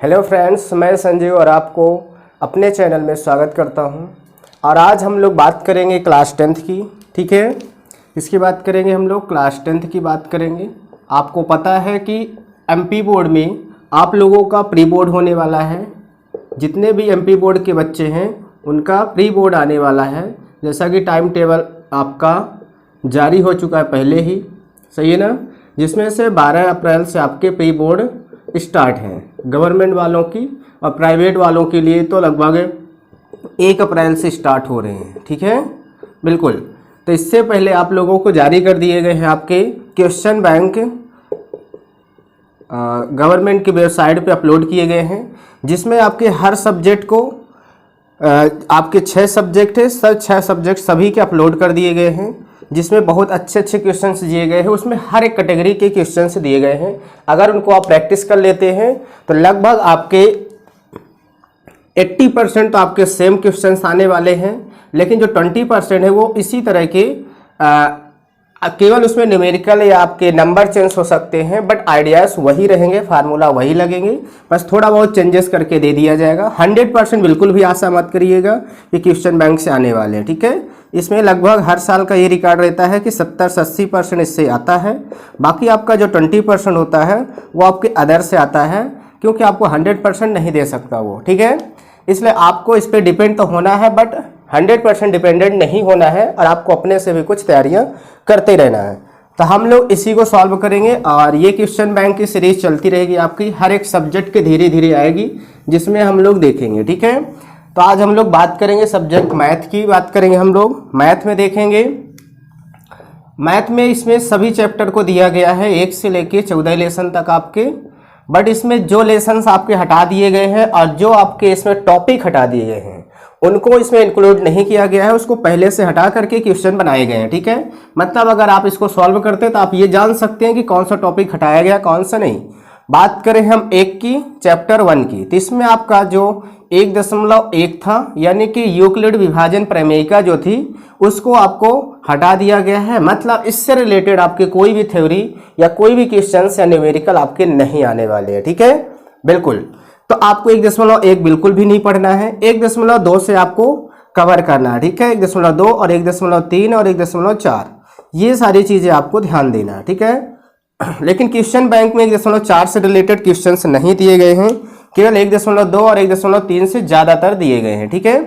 Hello friends, मैं संजीव और आपको अपने चैनल में स्वागत करता हूं। और आज हम लोग बात करेंगे क्लास 10th की। ठीक है, इसकी बात करेंगे हम लोग, क्लास 10th की बात करेंगे। आपको पता है कि एमपी बोर्ड में आप लोगों का प्री बोर्ड होने वाला है। जितने भी एमपी बोर्ड के बच्चे हैं उनका प्री बोर्ड आने वाला है। जैसा कि टाइम टेबल आपका जारी हो चुका है पहले ही, सही है ना, जिसमें से 12 अप्रैल से आपके प्री बोर्ड स्टार्ट हैं गवर्नमेंट वालों की, और प्राइवेट वालों के लिए तो लगभग 1 अप्रैल से स्टार्ट हो रहे हैं। ठीक है, बिल्कुल। तो इससे पहले आप लोगों को जारी कर दिए गए हैं आपके क्वेश्चन बैंक, गवर्नमेंट की वेबसाइट पे अपलोड किए गए हैं, जिसमें आपके हर सब्जेक्ट को आपके 6 सब्जेक्ट है, सर 6 सब्जेक्ट सभी के अपलोड कर दिए गए हैं, जिसमें बहुत अच्छे अच्छे क्वेश्चंस दिए गए हैं। उसमें हर एक कैटेगरी के क्वेश्चंस दिए गए हैं। अगर उनको आप प्रैक्टिस कर लेते हैं तो लगभग आपके 80% तो आपके सेम क्वेश्चंस आने वाले हैं, लेकिन जो 20% है वो इसी तरह के केवल उसमें न्यूमेरिकल या आपके नंबर चेंज हो सकते हैं, बट आइडियाज वही रहेंगे, फार्मूला वही लगेंगे, बस थोड़ा बहुत चेंजेस करके दे दिया जाएगा। 100% बिल्कुल भी आशा मत करिएगा कि क्वेश्चन बैंक से आने वाले हैं। ठीक है, इसमें लगभग हर साल का ये रिकॉर्ड रहता है कि 70 से 80% इससे आता है। बाकी आपका जो 20% होता है वो आपके अदर से आता है, क्योंकि आपको 100% नहीं दे सकता वो। ठीक है, इसलिए आपको इस पर डिपेंड तो होना है, बट 100% डिपेंडेंट नहीं होना है, और आपको अपने से भी कुछ तैयारियां करते रहना है। तो हम लोग इसी को सॉल्व करेंगे, और ये क्वेश्चन बैंक की सीरीज चलती रहेगी आपकी, हर एक सब्जेक्ट के धीरे धीरे आएगी, जिसमें हम लोग देखेंगे। ठीक है, तो आज हम लोग बात करेंगे सब्जेक्ट मैथ की, बात करेंगे हम लोग मैथ में। देखेंगे मैथ में इसमें सभी चैप्टर को दिया गया है 1 से लेके 14 लेसन तक आपके, बट इसमें जो लेसन्स आपके हटा दिए गए हैं और जो आपके इसमें टॉपिक हटा दिए गए हैं उनको इसमें इंक्लूड नहीं किया गया है, उसको पहले से हटा करके क्वेश्चन बनाए गए हैं। ठीक है, मतलब अगर आप इसको सॉल्व करते हैं तो आप ये जान सकते हैं कि कौन सा टॉपिक हटाया गया, कौन सा नहीं। बात करें हम 1 की, चैप्टर 1 की, तो इसमें आपका जो 1.1 था, यानी कि यूक्लिड विभाजन प्रमेयिका जो थी उसको आपको हटा दिया गया है। मतलब इससे रिलेटेड आपके कोई भी थ्योरी या कोई भी क्वेश्चन या न्यूमेरिकल आपके नहीं आने वाले हैं। ठीक है, बिल्कुल। तो आपको 1.1 बिल्कुल भी नहीं पढ़ना है, 1.2 से आपको कवर करना है। ठीक है, 1.2 और 1.3 और 1.4 ये सारी चीजें आपको ध्यान देना है। ठीक है, लेकिन क्वेश्चन बैंक में 1.4 से रिलेटेड क्वेश्चंस नहीं दिए गए हैं, केवल 1.2 और 1.3 से ज्यादातर दिए गए हैं। ठीक है,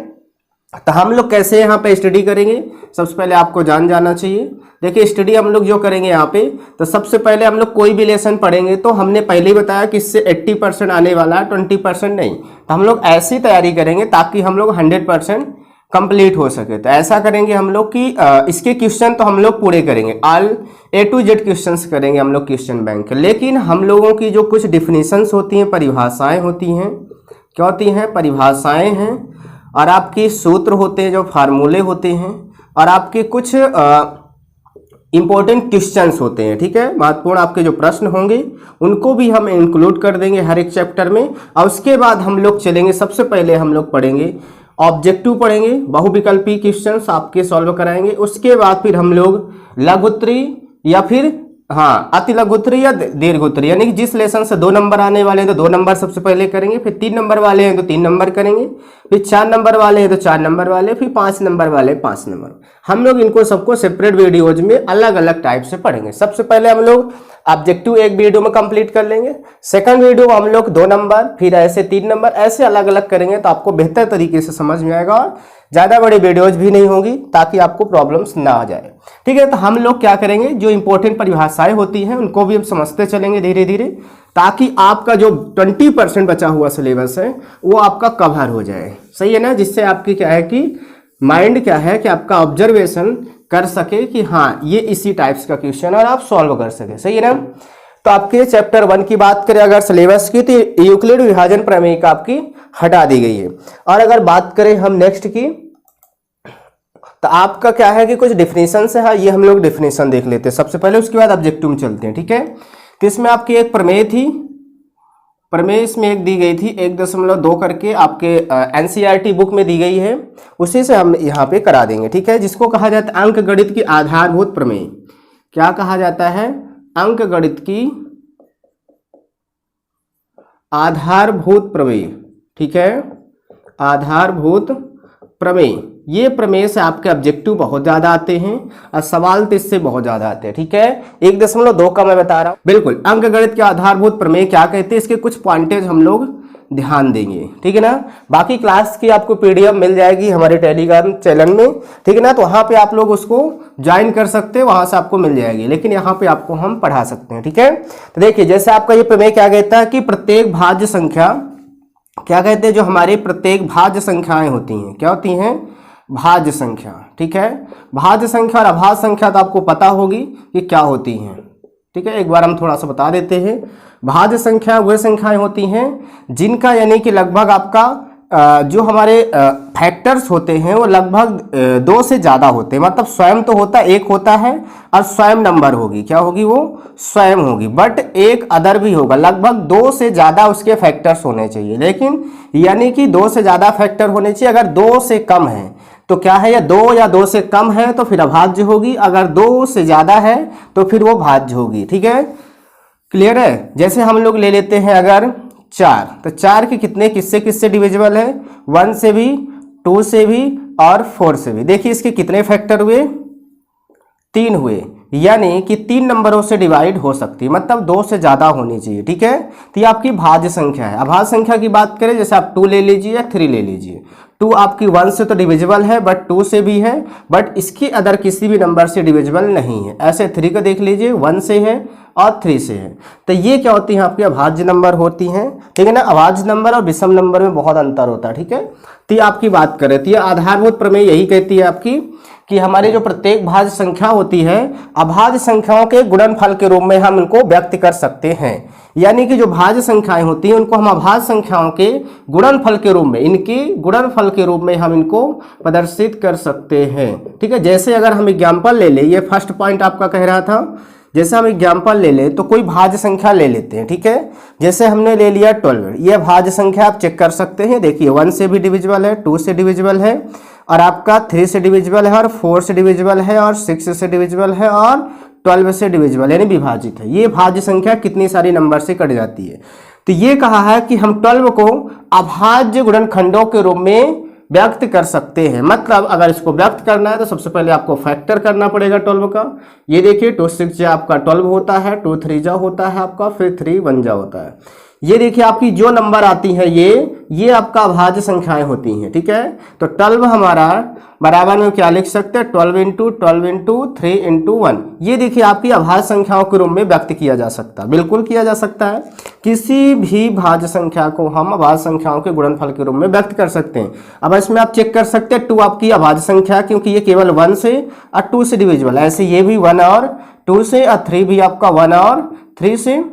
तो हम लोग कैसे यहाँ पे स्टडी करेंगे, सबसे पहले आपको जाना चाहिए। देखिए, स्टडी हम लोग जो करेंगे यहाँ पे, तो सबसे पहले हम लोग कोई भी लेसन पढ़ेंगे तो हमने पहले ही बताया कि इससे 80% आने वाला है, 20% नहीं। तो हम लोग ऐसी तैयारी करेंगे ताकि हम लोग 100% कंप्लीट हो सके। तो ऐसा करेंगे हम लोग कि इसके क्वेश्चन तो हम लोग पूरे करेंगे, all A to Z questions करेंगे हम लोग क्वेश्चन बैंक। लेकिन हम लोगों की जो कुछ डिफिनीशंस होती हैं, परिभाषाएं होती हैं, क्या होती हैं, परिभाषाएं हैं, और आपके सूत्र होते हैं, जो फार्मूले होते हैं, और आपके कुछ इंपॉर्टेंट क्वेश्चंस होते हैं। ठीक है, महत्वपूर्ण आपके जो प्रश्न होंगे उनको भी हम इंक्लूड कर देंगे हर एक चैप्टर में। और उसके बाद हम लोग चलेंगे, सबसे पहले हम लोग पढ़ेंगे ऑब्जेक्टिव, पढ़ेंगे बहुविकल्पी क्वेश्चंस आपके सॉल्व कराएंगे। उसके बाद फिर हम लोग लघुत्तरी या फिर अति लघुत्तरी या दीर्घोत्तरी, यानी कि जिस लेसन से 2 नंबर आने वाले हैं तो 2 नंबर सबसे पहले करेंगे, फिर 3 नंबर वाले हैं तो 3 नंबर करेंगे, फिर 4 नंबर वाले हैं तो 4 नंबर वाले, फिर 5 नंबर वाले 5 नंबर। हम लोग इनको सबको सेपरेट वीडियोज में अलग अलग टाइप से पढ़ेंगे। सबसे पहले हम लोग ऑब्जेक्टिव एक वीडियो में कंप्लीट कर लेंगे, सेकंड वीडियो हम लोग 2 नंबर, फिर ऐसे 3 नंबर, ऐसे अलग अलग करेंगे, तो आपको बेहतर तरीके से समझ में आएगा और ज़्यादा बड़ी वीडियोज भी नहीं होगी, ताकि आपको प्रॉब्लम्स ना आ जाए। ठीक है, तो हम लोग क्या करेंगे, जो इंपॉर्टेंट परिभाषाएं होती हैं उनको भी हम समझते चलेंगे धीरे धीरे, ताकि आपका जो 20% बचा हुआ सिलेबस है वो आपका कवर हो जाए। सही है ना, जिससे आपकी क्या है कि माइंड क्या है कि आपका ऑब्जर्वेशन कर सके कि हाँ ये इसी टाइप्स का क्वेश्चन, और आप सॉल्व कर सके। सही है ना, तो आपके चैप्टर 1 की बात करें अगर सिलेबस की, तो यूक्लिड विभाजन प्रमेयिका आपकी हटा दी गई है। और अगर बात करें हम नेक्स्ट की, तो आपका क्या है कि कुछ डिफिनीशन है, ये हम लोग डिफिनीशन देख लेते हैं सबसे पहले, उसके बाद ऑब्जेक्टिव में चलते हैं। ठीक है, तो इसमें आपकी एक प्रमेय थी, प्रमेय इसमें एक दी गई थी 1.2 करके, आपके एनसीईआरटी बुक में दी गई है, उसी से हम यहाँ पे करा देंगे। ठीक है, जिसको कहा जाता है अंक गणित की आधारभूत प्रमेय। क्या कहा जाता है, अंक गणित की आधारभूत प्रमेय, ठीक है, आधारभूत प्रमेय। ये प्रमेय से आपके ऑब्जेक्टिव बहुत ज्यादा आते हैं और सवाल तो इससे बहुत ज्यादा आते हैं, ठीक है। 1.2 का मैं बता रहा हूं। बिल्कुल, अंकगणित के आधारभूत प्रमेय क्या कहते हैं, इसके कुछ पॉइंटेज हम लोग ध्यान देंगे, ठीक है ना। बाकी क्लास की आपको पीडीएफ मिल जाएगी हमारे टेलीग्राम चैनल में, ठीक है ना, तो वहां पे आप लोग उसको ज्वाइन कर सकते हैं, वहां से आपको मिल जाएगी, लेकिन यहाँ पे आपको हम पढ़ा सकते हैं, ठीक है। तो देखिए, जैसे आपका ये प्रमेय क्या कहता है कि प्रत्येक भाज्य संख्या, क्या कहते हैं, जो हमारे प्रत्येक भाज्य संख्याएं होती हैं, क्या होती हैं, भाज्य संख्या, ठीक है। भाज्य संख्या और अभाज्य संख्या तो आपको पता होगी कि क्या होती हैं, ठीक है। एक बार हम थोड़ा सा बता देते हैं। भाज्य संख्या वह संख्याएं होती हैं जिनका यानी कि लगभग आपका जो हमारे फैक्टर्स होते हैं वो लगभग 2 से ज़्यादा होते हैं, मतलब स्वयं तो होता एक होता है और स्वयं नंबर होगी, क्या होगी, वो स्वयं होगी, बट एक अदर भी होगा। लगभग 2 से ज़्यादा उसके फैक्टर्स होने चाहिए, लेकिन यानी कि 2 से ज़्यादा फैक्टर होने चाहिए। अगर 2 से कम है तो क्या है, या 2 या 2 से कम है तो फिर अभाज्य होगी, अगर 2 से ज़्यादा है तो फिर वो भाज्य होगी, ठीक है। क्लियर है। जैसे हम लोग ले लेते हैं अगर 4, तो 4 के कितने किससे किससे डिविजिबल है, 1 से भी, 2 से भी और 4 से भी। देखिए इसके कितने फैक्टर हुए, 3 हुए, यानी कि 3 नंबरों से डिवाइड हो सकती है, मतलब 2 से ज़्यादा होनी चाहिए, ठीक है। तो ये आपकी भाज्य संख्या है। अभाज्य संख्या की बात करें, जैसे आप 2 ले लीजिए या 3 ले लीजिए। 2 आपकी 1 से तो डिविजिबल है, बट 2 से भी है, बट इसकी अदर किसी भी नंबर से डिविजिबल नहीं है। ऐसे 3 को देख लीजिए, 1 से है और 3 से है। तो ये क्या होती हैं, आपकी अभाज्य नंबर होती हैं, ठीक है ना। अभाज्य नंबर और विषम नंबर में बहुत अंतर होता है, ठीक है। तो ये आपकी बात करें तो ये आधारभूत प्रमेय यही कहती है आपकी कि हमारी जो प्रत्येक भाज्य संख्या होती है, अभाज्य संख्याओं के गुणनफल के रूप में हम इनको व्यक्त कर सकते हैं। यानी कि जो भाज्य संख्याएं होती हैं उनको हम अभाज्य संख्याओं के गुणनफल के रूप में, इनके गुणनफल के रूप में हम इनको प्रदर्शित कर सकते हैं, ठीक है। जैसे अगर हम एग्जाम्पल ले ले, ये फर्स्ट पॉइंट आपका कह रहा था, जैसे हम एग्जाम्पल ले ले तो कोई भाज्य संख्या ले लेते हैं, ठीक है। जैसे हमने ले लिया 12, ये भाज्य संख्या आप चेक कर सकते हैं। देखिए 1 से भी डिविजिबल है, 2 से डिविजिबल है और आपका 3 से डिविजिबल है और 4 से डिविजिबल है और 6 से डिविजिबल है और 12 से डिविजिबल यानी विभाजित है। ये भाज्य संख्या कितनी सारी नंबर से कट जाती है। तो ये कहा है कि हम 12 को अभाज्य गुणनखंडों के रूप में व्यक्त कर सकते हैं। मतलब अगर इसको व्यक्त करना है तो सबसे पहले आपको फैक्टर करना पड़ेगा 12 का। ये देखिए 2 6 जा आपका 12 होता है, 2 3 जा होता है आपका, फिर 3 1 जा होता है। ये देखिए आपकी जो नंबर आती है ये आपका अभाज्य संख्याएं होती हैं, ठीक है। तो 12 हमारा बराबर में क्या लिख सकते हैं, 12 इंटू 12 इंटू 3 इंटू 1। ये देखिए आपकी अभाज्य संख्याओं के रूप में व्यक्त किया जा सकता है, बिल्कुल किया जा सकता है। किसी भी भाज्य संख्या को हम अभाज्य संख्याओं के गुणनफल के रूप में व्यक्त कर सकते हैं। अब इसमें आप चेक कर सकते हैं 2 आपकी अभाज्य संख्या, क्योंकि ये केवल 1 से और 2 से डिविजिबल है। ऐसे ये भी 1 और 2 से और 3 भी आपका 1 और 3 से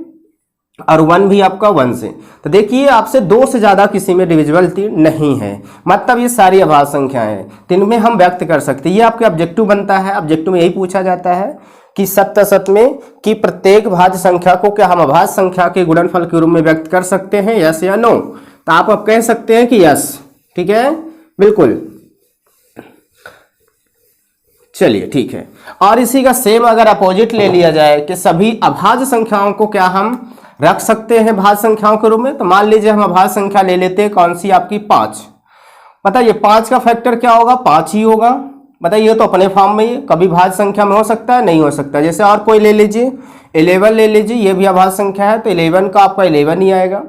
और 1 भी आपका 1 से। तो देखिए आपसे 2 से ज्यादा किसी में डिविजिबिलिटी नहीं है, मतलब ये सारी अभाज्य संख्याएं हैं, तो इनमें हम व्यक्त कर सकते हैं। ये आपके ऑब्जेक्टिव बनता है। ऑब्जेक्टिव में यही पूछा जाता है कि सत्य में कि प्रत्येक भाज्य संख्या को क्या हम अभाज्य संख्या के गुणनफल के रूप में व्यक्त कर सकते हैं, यस या नो। तो आप अब कह सकते हैं कि यस, ठीक है, बिल्कुल। चलिए ठीक है। और इसी का सेम अगर अपोजिट ले लिया जाए कि सभी अभाज्य संख्याओं को क्या हम रख सकते हैं भाज्य संख्याओं के रूप में, तो मान लीजिए हम अभाज्य संख्या ले लेते हैं, कौन सी आपकी 5। बताइए 5 का फैक्टर क्या होगा, 5 ही होगा। बताइए तो अपने फॉर्म में ये कभी भाज्य संख्या में हो सकता है, नहीं हो सकता। जैसे और कोई ले लीजिए, 11 ले लीजिए, ये भी अभाज्य संख्या है, तो 11 का आपका 11 ही आएगा।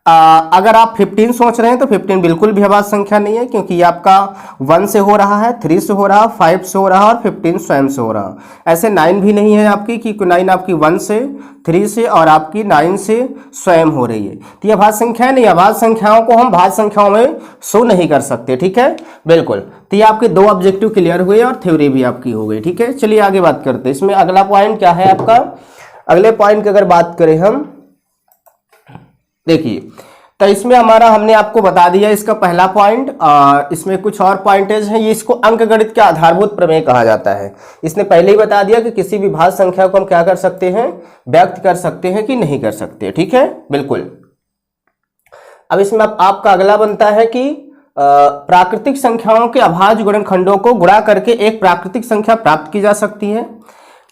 अगर आप 15 सोच रहे हैं तो 15 बिल्कुल भी अभाज्य संख्या नहीं है, क्योंकि ये आपका 1 से हो रहा है, 3 से हो रहा है, 5 से हो रहा है और 15 स्वयं से हो रहा है। ऐसे 9 भी नहीं है आपकी, कि 9 आपकी 1 से, 3 से और आपकी 9 से स्वयं हो रही है। तो ये अभाज्य संख्या नहीं, अभाज्य संख्याओं को हम भाज्य संख्याओं में शो नहीं कर सकते, ठीक है, बिल्कुल। तो ये आपके 2 ऑब्जेक्टिव क्लियर हुए और थ्योरी भी आपकी हो गई, ठीक है। चलिए आगे बात करते हैं। इसमें अगला पॉइंट क्या है आपका, अगले पॉइंट की अगर बात करें हम, देखिए तो इसमें हमारा हमने आपको बता दिया इसका पहला पॉइंट। इसमें कुछ और पॉइंटेज हैं। ये इसको अंकगणित के आधारभूत प्रमेय कहा जाता है। इसने पहले ही बता दिया कि किसी भी भाज्य संख्या को हम क्या कर सकते हैं, व्यक्त कर सकते हैं कि नहीं कर सकते, ठीक है, बिल्कुल। अब इसमें आपका अगला बनता है कि प्राकृतिक संख्याओं के अभाज्य गुणनखंडों को गुणा करके एक प्राकृतिक संख्या प्राप्त की जा सकती है।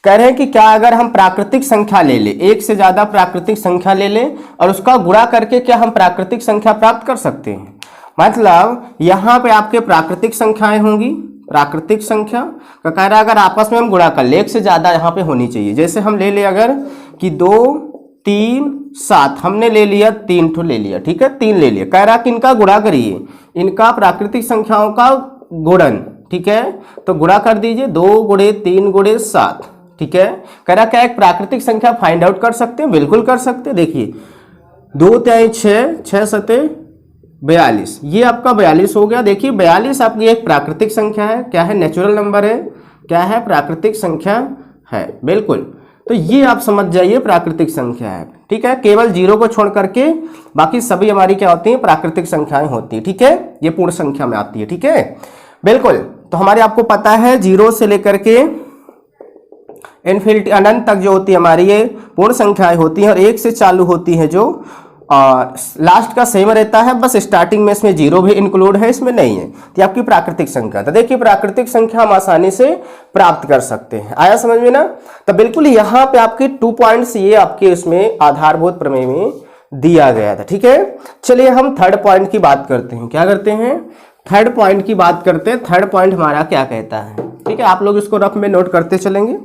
कह रहे हैं कि क्या अगर हम प्राकृतिक संख्या ले लें, एक से ज्यादा प्राकृतिक संख्या ले लें और उसका गुणा करके क्या हम प्राकृतिक संख्या प्राप्त कर सकते हैं। मतलब यहाँ पे आपके प्राकृतिक संख्याएं होंगी, प्राकृतिक संख्या का कह रहा है अगर आपस में हम गुणा कर ले, एक से ज्यादा यहाँ पे होनी चाहिए। जैसे हम ले ले अगर कि 2 3 7, हमने ले लिया 3 ठो ले लिया, ठीक है 3 ले लिया। कह रहा कि इनका गुणा करिए, इनका प्राकृतिक संख्याओं का गुणन, ठीक है तो गुणा कर दीजिए 2 × 3 × 7, ठीक है। कह रहा क्या एक प्राकृतिक संख्या फाइंड आउट कर सकते हैं, बिल्कुल कर सकते हैं। देखिए 2 × 6 6 × 42, ये आपका 42 हो गया। देखिए 42 आपकी एक प्राकृतिक संख्या है, क्या है नेचुरल नंबर है, क्या है प्राकृतिक संख्या है, बिल्कुल। तो ये आप समझ जाइए प्राकृतिक संख्या है, ठीक है। केवल 0 को छोड़ करके बाकी सभी हमारी क्या होती है, प्राकृतिक संख्याएं होती है, ठीक है। ये पूर्ण संख्या में आती है, ठीक है बिल्कुल। तो हमारे आपको पता है 0 से लेकर के इनफिनिटी अनंत तक जो होती है हमारी ये पूर्ण संख्याएं होती हैं, और 1 से चालू होती है जो लास्ट का सेम रहता है, बस स्टार्टिंग में इसमें 0 भी इंक्लूड है, इसमें नहीं है। तो आपकी प्राकृतिक संख्या, तो देखिए प्राकृतिक संख्या हम आसानी से प्राप्त कर सकते हैं। आया समझ में ना। तो बिल्कुल यहाँ पे आपके 2 पॉइंट्स ये आपके इसमें आधारभूत प्रमेय में दिया गया था, ठीक है। चलिए हम थर्ड पॉइंट की बात करते हैं। क्या करते हैं, थर्ड पॉइंट की बात करते हैं। थर्ड पॉइंट हमारा क्या कहता है, ठीक है, आप लोग इसको रफ में नोट करते चलेंगे।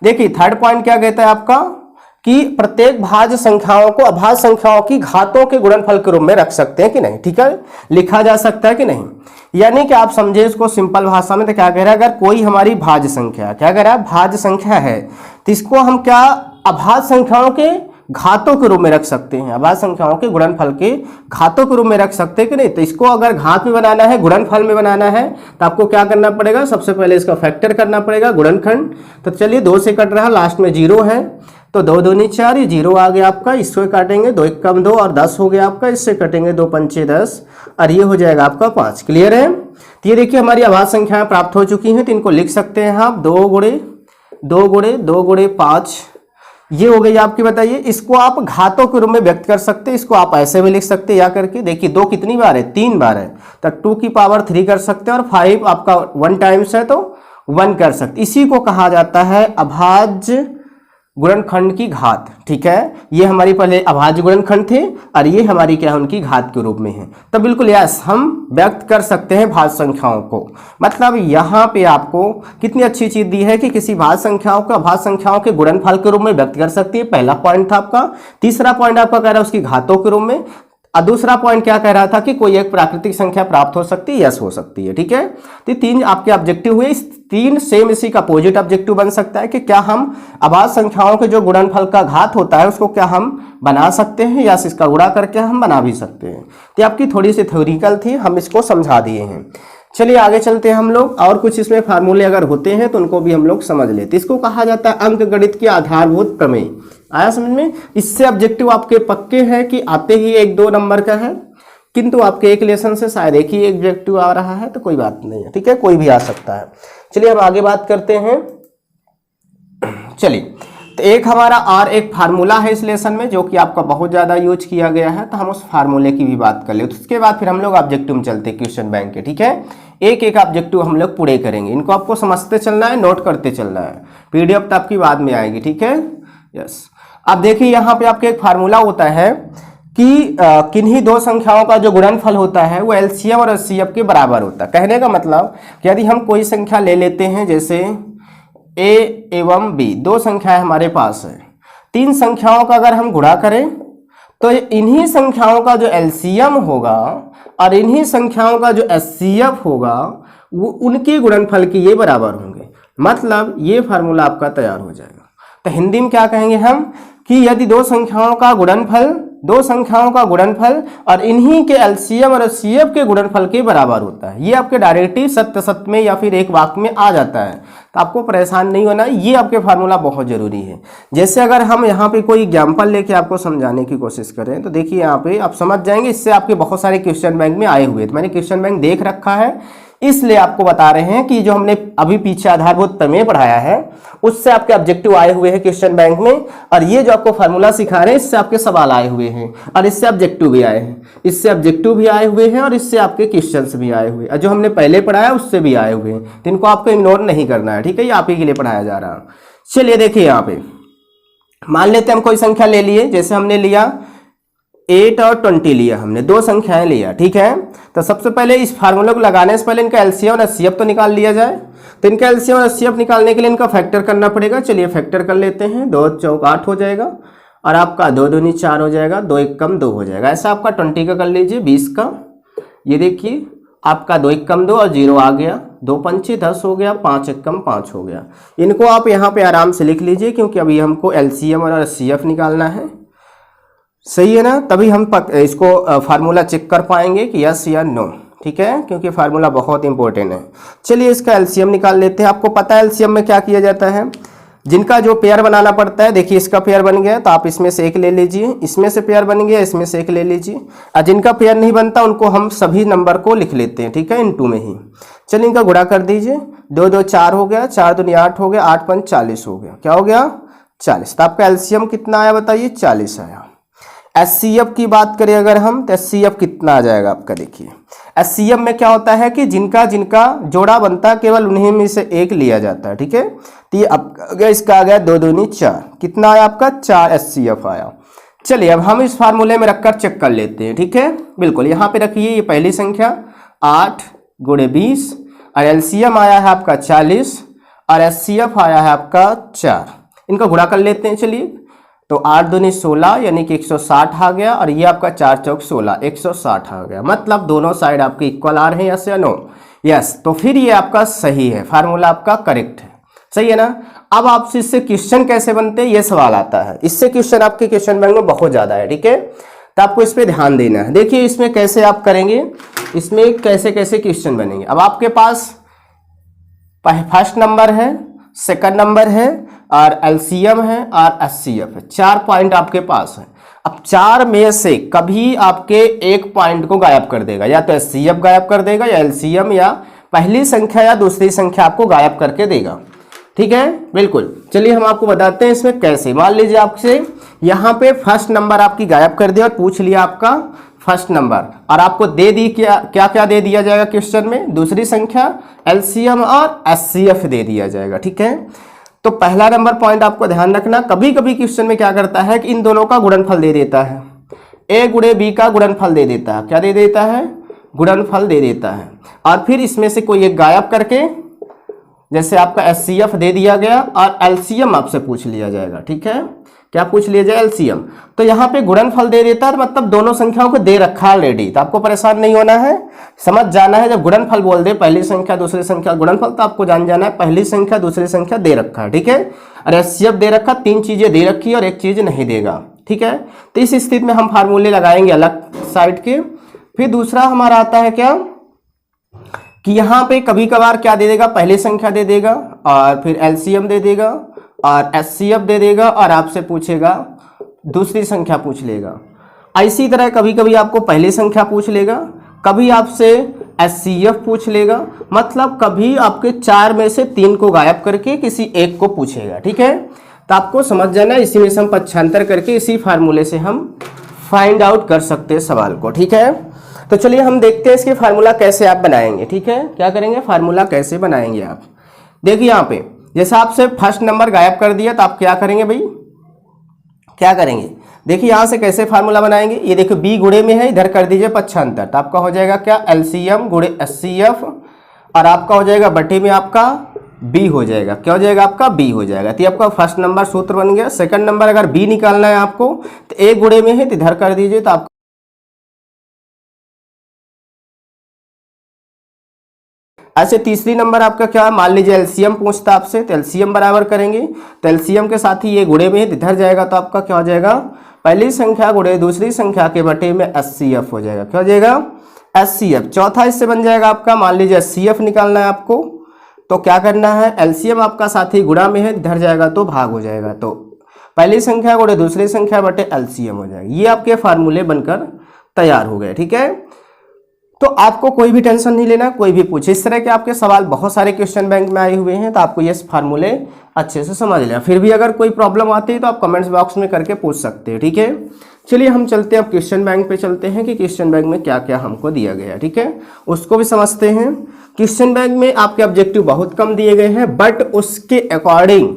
देखिए थर्ड पॉइंट क्या कहता है आपका कि प्रत्येक भाज्य संख्याओं को अभाज्य संख्याओं की घातों के गुणनफल के रूप में रख सकते हैं कि नहीं, ठीक है, लिखा जा सकता है कि नहीं। यानी कि आप समझे इसको सिंपल भाषा में, तो क्या कह रहा है, अगर कोई हमारी भाज्य संख्या, क्या कह रहा है, भाज्य संख्या है, तो इसको हम क्या अभाज्य संख्याओं के घातों के रूप में रख सकते हैं, अभाज्य संख्याओं के गुणनफल के घातों के रूप में रख सकते हैं कि नहीं। तो इसको अगर घात में बनाना है, गुणनफल में बनाना है, तो आपको क्या करना पड़ेगा, सबसे पहले इसका फैक्टर करना पड़ेगा, गुणनखंड। तो चलिए 2 से कट रहा, लास्ट में 0 है, तो 2 दूनी 4, ये 0 आ गया आपका, इसको काटेंगे 2 1 कम 2 और 10 हो गया आपका, इससे कटेंगे 2 पंचे 10 और ये हो जाएगा आपका 5। क्लियर है। तो ये देखिए हमारी अभाज्य संख्याएं प्राप्त हो चुकी हैं, तो इनको लिख सकते हैं आप 2 × 2 × 2 × 5, ये हो गई आपकी। बताइए इसको आप घातों के रूप में व्यक्त कर सकते हैं, इसको आप ऐसे भी लिख सकते हैं या करके। देखिए 2 कितनी बार है, 3 बार है, तो 2 की पावर 3 कर सकते हैं, और 5 आपका 1 टाइम्स है तो 1 कर सकते। इसी को कहा जाता है अभाज्य गुणनखंड की घात, ठीक है। ये हमारी पहले अभाज्य गुणनखंड थे और ये हमारी क्या है, उनकी घात के रूप में है। तो बिल्कुल यस, हम व्यक्त कर सकते हैं भाज्य संख्याओं को। मतलब यहाँ पे आपको कितनी अच्छी चीज दी है कि किसी भाज्य संख्याओं को अभाज्य संख्याओं के गुणनफल के रूप में व्यक्त कर सकती है। पहला पॉइंट था आपका। तीसरा पॉइंट आपका कह रहा है उसकी घातों के रूप में, और दूसरा पॉइंट क्या कह रहा था कि कोई एक प्राकृतिक संख्या प्राप्त हो सकती है, यस हो सकती है, ठीक है। तो 3 आपके ऑब्जेक्टिव हुए, 3 सेम इसी का अपोजिट ऑब्जेक्टिव बन सकता है कि क्या हम अभाज्य संख्याओं के जो गुणनफल का घात होता है उसको क्या हम बना सकते हैं, या इसका गुणा करके हम बना भी सकते हैं। तो आपकी थोड़ी सी थ्योरिकल थी, हम इसको समझा दिए हैं। चलिए आगे चलते हैं हम लोग, और कुछ इसमें फार्मूले अगर होते हैं तो उनको भी हम लोग समझ लेते। इसको कहा जाता है अंक गणित के आधारभूत प्रमेय। आया समझ में। इससे ऑब्जेक्टिव आपके पक्के हैं कि आते ही 1-2 नंबर का है, किंतु आपके एक लेसन से शायद एक ही ऑब्जेक्टिव आ रहा है, तो कोई बात नहीं है, ठीक है, कोई भी आ सकता है। चलिए हम आगे बात करते हैं। चलिए तो एक हमारा और एक फार्मूला है इस लेसन में जो कि आपका बहुत ज़्यादा यूज किया गया है, तो हम उस फार्मूले की भी बात कर ले। तो उसके बाद फिर हम लोग ऑब्जेक्टिव में चलते हैं क्वेश्चन बैंक के, ठीक है। एक एक ऑब्जेक्टिव हम लोग पूरे करेंगे, इनको आपको समझते चलना है, नोट करते चलना है। पीडीएफ तो आपकी बाद में आएगी, ठीक है, यस। अब देखिए यहाँ पे आपके एक फार्मूला होता है कि किन्हीं 2 संख्याओं का जो गुणनफल होता है वो एलसीएम और एचसीएफ के बराबर होता है। कहने का मतलब कि यदि हम कोई संख्या ले लेते हैं, जैसे a एवं b, 2 संख्याएं हमारे पास है, 3 संख्याओं का अगर हम गुणा करें तो इन्हीं संख्याओं का जो एलसीएम होगा और इन्हीं संख्याओं का जो एचसीएफ होगा वो उनके गुणनफल के ये बराबर होंगे। मतलब ये फार्मूला आपका तैयार हो जाएगा। तो हिंदी में क्या कहेंगे हम कि यदि 2 संख्याओं का गुणनफल और इन्हीं के एलसीएम और एचसीएफ के गुणनफल के बराबर होता है, ये आपके डायरेक्टली सत्य सत्य में या फिर एक वाक्य में आ जाता है, तो आपको परेशान नहीं होना। ये आपके फार्मूला बहुत जरूरी है। जैसे अगर हम यहाँ पे कोई एग्जाम्पल लेके आपको समझाने की कोशिश करें तो देखिए यहाँ पे आप समझ जाएंगे। इससे आपके बहुत सारे क्वेश्चन बैंक में आए हुए, तो मैंने क्वेश्चन बैंक देख रखा है, इसलिए आपको बता रहे हैं कि जो हमने अभी पीछे आधारभूत प्रमेय पढ़ाया है उससे आपके ऑब्जेक्टिव आए हुए हैं क्वेश्चन बैंक में, और ये जो आपको फार्मूला सिखा रहे हैं इससे आपके सवाल आए हुए हैं, और इससे ऑब्जेक्टिव भी आए हैं, इससे ऑब्जेक्टिव भी आए हुए हैं, और इससे आपके क्वेश्चंस भी आए हुए हैं, और जो हमने पहले पढ़ाया उससे भी आए हुए हैं। तो इनको आपको इग्नोर नहीं करना है, ठीक है, ये आप ही के लिए पढ़ाया जा रहा है। चलिए देखिए यहाँ पे मान लेते हैं हम कोई संख्या ले लिए, जैसे हमने लिया 8 और 20 लिया, हमने दो संख्याएं लिया, ठीक है। तो सबसे पहले इस फार्मूले को लगाने से पहले इनका एलसीएम और एचसीएफ तो निकाल लिया जाए। तो इनका एलसीएम और एचसीएफ निकालने के लिए इनका फैक्टर करना पड़ेगा। चलिए फैक्टर कर लेते हैं। 2 चौक 8 हो जाएगा और आपका 2 दूनी 4 हो जाएगा, 2 एक कम 2 हो जाएगा। ऐसा आपका 20 का कर लीजिए, 20 का। ये देखिए आपका 2 एक कम 2 और 0 आ गया, 2 पंचे 10 हो गया, 5 एक कम 5 हो गया। इनको आप यहाँ पे आराम से लिख लीजिए क्योंकि अभी हमको एलसीएम और एचसीएफ निकालना है, सही है ना। तभी हम इसको फार्मूला चेक कर पाएंगे कि यस या नो, ठीक है, क्योंकि फार्मूला बहुत इंपॉर्टेंट है। चलिए इसका एलसीएम निकाल लेते हैं। आपको पता है एलसीएम में क्या किया जाता है, जिनका जो पेयर बनाना पड़ता है। देखिए इसका पेयर बन गया तो आप इसमें से एक ले लीजिए, इसमें से पेयर बन गया इसमें से एक ले लीजिए, और जिनका पेयर नहीं बनता उनको हम सभी नंबर को लिख लेते हैं, ठीक है, इनटू में ही। चलिए इनका गुणा कर दीजिए, 2 2 4 हो गया, 4 दूनी 8 हो गया, 8 5 40 हो गया। क्या हो गया? 40। तो आपका एलसीएम कितना आया बताइए? 40 आया। एचसीएफ की बात करें अगर हम, तो एचसीएफ कितना आ जाएगा आपका? देखिए एचसीएफ में क्या होता है कि जिनका जिनका जोड़ा बनता है केवल उन्हीं में से एक लिया जाता है, ठीक है। तो ये अब इसका आ गया 2 दूनी 4, कितना आया आपका? 4 एचसीएफ आया। चलिए अब हम इस फार्मूले में रखकर चेक कर लेते हैं, ठीक है। बिल्कुल यहाँ पे रखिए, ये पहली संख्या 8 × 20 और एलसीएम आया है आपका 40 और एचसीएफ आया है आपका 4। इनका गुणा कर लेते हैं। चलिए तो 8 दूनी 16 यानी कि 160 आ गया और ये आपका 4 चौक 16, 160 आ गया। मतलब दोनों साइड आपके इक्वल आ रहे हैं, यस या नो? यस। तो फिर ये आपका सही है, फार्मूला आपका करेक्ट है, सही है ना। अब आपसे इससे क्वेश्चन कैसे बनते हैं ये सवाल आता है। इससे क्वेश्चन आपके क्वेश्चन बैंक में बहुत ज्यादा है, ठीक है, तो आपको इस पर ध्यान देना है। देखिए इसमें कैसे आप करेंगे, इसमें कैसे कैसे क्वेश्चन बनेंगे। अब आपके पास फर्स्ट नंबर है, सेकंड नंबर है और एलसीएम है और एचसीएफ है, 4 पॉइंट आपके पास है। अब 4 में से कभी आपके एक पॉइंट को गायब कर देगा, या तो एचसीएफ गायब कर देगा या एलसीएम, या पहली संख्या या दूसरी संख्या आपको गायब करके देगा, ठीक है, बिल्कुल। चलिए हम आपको बताते हैं इसमें कैसे। मान लीजिए आपसे यहाँ पे फर्स्ट नंबर आपकी गायब कर दिया और पूछ लिया आपका फर्स्ट नंबर, और आपको दे दी क्या क्या दे दिया जाएगा क्वेश्चन में? दूसरी संख्या, एलसीएम और एचसीएफ दे दिया जाएगा, ठीक है। तो पहला नंबर पॉइंट आपको ध्यान रखना, कभी कभी क्वेश्चन में क्या करता है कि इन दोनों का गुणनफल दे देता है, ए गुणे बी का गुणनफल दे देता है। क्या दे देता है? गुणनफल दे देता है। और फिर इसमें से कोई एक गायब करके, जैसे आपका एचसीएफ दे दिया गया और एलसीएम आपसे पूछ लिया जाएगा, ठीक है। क्या पूछ लिया जाए? एलसीएम। तो यहाँ पे गुणनफल दे देता है, मतलब दोनों संख्याओं को दे रखा है ऑलरेडी, तो आपको परेशान नहीं होना है, समझ जाना है। जब गुणनफल बोल दे, पहली संख्या दूसरी संख्या गुणनफल, तो आपको जान जाना है पहली संख्या दूसरी संख्या दे रखा है, ठीक है। और एचसीएफ दे रखा, 3 चीजें दे रखी और एक चीज नहीं देगा, ठीक है। तो इस स्थिति में हम फार्मूले लगाएंगे अलग साइड के। फिर दूसरा हमारा आता है क्या कि यहाँ पे कभी कभार क्या दे देगा? पहली संख्या दे देगा और फिर एलसीएम दे देगा और एचसीएफ दे देगा और आपसे पूछेगा दूसरी संख्या पूछ लेगा। इसी तरह कभी कभी आपको पहली संख्या पूछ लेगा, कभी आपसे एचसीएफ पूछ लेगा, मतलब कभी आपके 4 में से 3 को गायब करके किसी एक को पूछेगा, ठीक है। तो आपको समझ जाना, इसी में से हम पक्षांतर करके इसी फार्मूले से हम फाइंड आउट कर सकते हैं सवाल को, ठीक है। तो चलिए हम देखते हैं इसके फार्मूला कैसे आप बनाएंगे, ठीक है। क्या करेंगे? फार्मूला कैसे बनाएंगे आप। देखिए यहाँ पे जैसे आपसे फर्स्ट नंबर गायब कर दिया तो आप क्या करेंगे भाई? क्या करेंगे? देखिए यहाँ से कैसे फार्मूला बनाएंगे। ये देखो बी गुणे में है, इधर कर दीजिए पक्षांतर, तो आपका हो जाएगा क्या? एलसीएम गुणे एचसीएफ, और आपका हो जाएगा बटे में आपका बी हो जाएगा। क्या हो जाएगा? आपका बी हो जाएगा। तो ये आपका फर्स्ट नंबर सूत्र बन गया। सेकंड नंबर अगर बी निकालना है आपको तो ए गुणे में है, तो इधर कर दीजिए, तो आपको ऐसे तीसरी नंबर आपका क्या? मान लीजिए एलसीएम पूछता आपसे, तो एलसीएम बराबर करेंगे, तो एलसीएम के साथ ही ये गुणे में इधर जाएगा, तो आपका क्या हो जाएगा? पहली संख्या गुणे दूसरी संख्या के बटे में एचसीएफ हो जाएगा। क्या हो जाएगा? एचसीएफ। चौथा इससे बन जाएगा आपका, मान लीजिए एचसीएफ निकालना है आपको, तो क्या करना है? एलसीएम आपका साथ ही गुणा में है, इधर जाएगा तो भाग हो जाएगा, तो पहली संख्या गुणे दूसरी संख्या बटे एलसीएम हो जाएगा। ये आपके फार्मूले बनकर तैयार हो गए, ठीक है। तो आपको कोई भी टेंशन नहीं लेना, कोई भी पूछे, इस तरह के आपके सवाल बहुत सारे क्वेश्चन बैंक में आए हुए हैं, तो आपको ये फार्मूले अच्छे से समझ लेना। फिर भी अगर कोई प्रॉब्लम आती है तो आप कमेंट्स बॉक्स में करके पूछ सकते हैं, ठीक है। चलिए हम चलते हैं अब क्वेश्चन बैंक पे चलते हैं कि क्वेश्चन बैंक में क्या क्या हमको दिया गया है, ठीक है, उसको भी समझते हैं। क्वेश्चन बैंक में आपके ऑब्जेक्टिव बहुत कम दिए गए हैं, बट उसके अकॉर्डिंग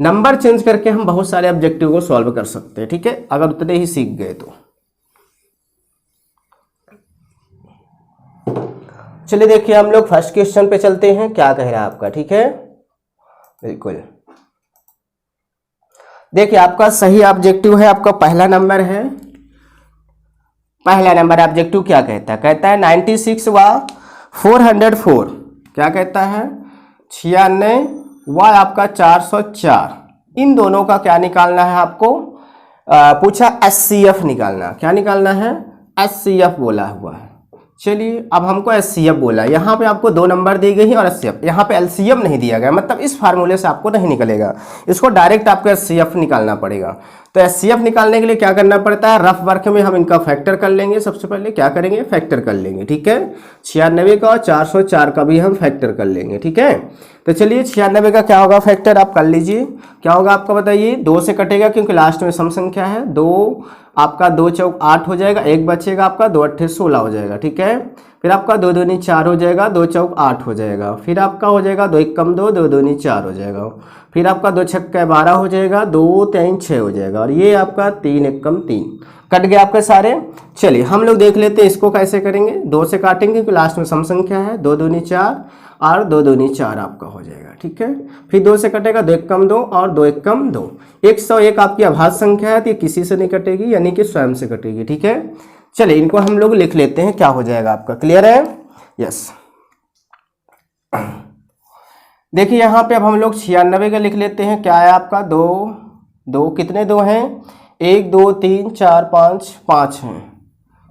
नंबर चेंज करके हम बहुत सारे ऑब्जेक्टिव को सॉल्व कर सकते हैं, ठीक है, अगर उतने ही सीख गए तो। चलिए देखिए हम लोग फर्स्ट क्वेश्चन पे चलते हैं, क्या कह रहा है आपका, ठीक है। बिल्कुल देखिए आपका सही ऑब्जेक्टिव है, आपका पहला नंबर है। पहला नंबर ऑब्जेक्टिव क्या कहता है, कहता है 96 व 404, क्या कहता है 96 व आपका 404, इन दोनों का क्या निकालना है आपको, पूछा एचसीएफ निकालना। क्या निकालना है, एचसीएफ बोला हुआ है। चलिए अब हमको एचसीएफ बोला, यहाँ पे आपको 2 नंबर दी गई और एचसीएफ, यहाँ पे एलसीएम नहीं दिया गया, मतलब इस फार्मूले से आपको नहीं निकलेगा, इसको डायरेक्ट आपको एचसीएफ निकालना पड़ेगा। तो एचसीएफ निकालने के लिए क्या करना पड़ता है, रफ वर्क में हम इनका फैक्टर कर लेंगे। सबसे पहले क्या करेंगे, फैक्टर कर लेंगे, ठीक है। 96 का और 404 का भी हम फैक्टर कर लेंगे, ठीक है। तो चलिए 96 का क्या होगा फैक्टर, आप कर लीजिए। क्या होगा आपका बताइए, 2 से कटेगा क्योंकि लास्ट में सम संख्या है। 2 आपका 2 चौक 8 हो जाएगा, 1 बचेगा आपका, 2 अट्ठे 16 हो जाएगा, ठीक है। फिर आपका 2 दूनी 4 हो जाएगा, 2 चौक 8 हो जाएगा। फिर आपका हो जाएगा 2 1 कम 2, 2 दूनी 4 हो जाएगा। फिर आपका 2 छक्के 12 हो जाएगा, 2 3 6 हो जाएगा, और ये आपका 3 1 कम 3 कट गया आपके सारे। चलिए हम लोग देख लेते हैं इसको कैसे करेंगे। 2 से काटेंगे क्योंकि लास्ट में सम संख्या है, 2 दूनी 4 और 2 दूनी 4 आपका हो जाएगा, ठीक है। फिर 2 से कटेगा, 2 1 कम 2 और 2 1 कम 2। 101 आपकी अभाज्य संख्या है, तो ये किसी से नहीं कटेगी, यानी कि स्वयं से कटेगी, ठीक है। चलिए इनको हम लोग लिख लेते हैं, क्या हो जाएगा आपका, क्लियर है, यस। देखिए यहाँ पे अब हम लोग 96 का लिख लेते हैं। क्या है आपका, 2 कितने 2 हैं, 1 2 3 4 5 हैं,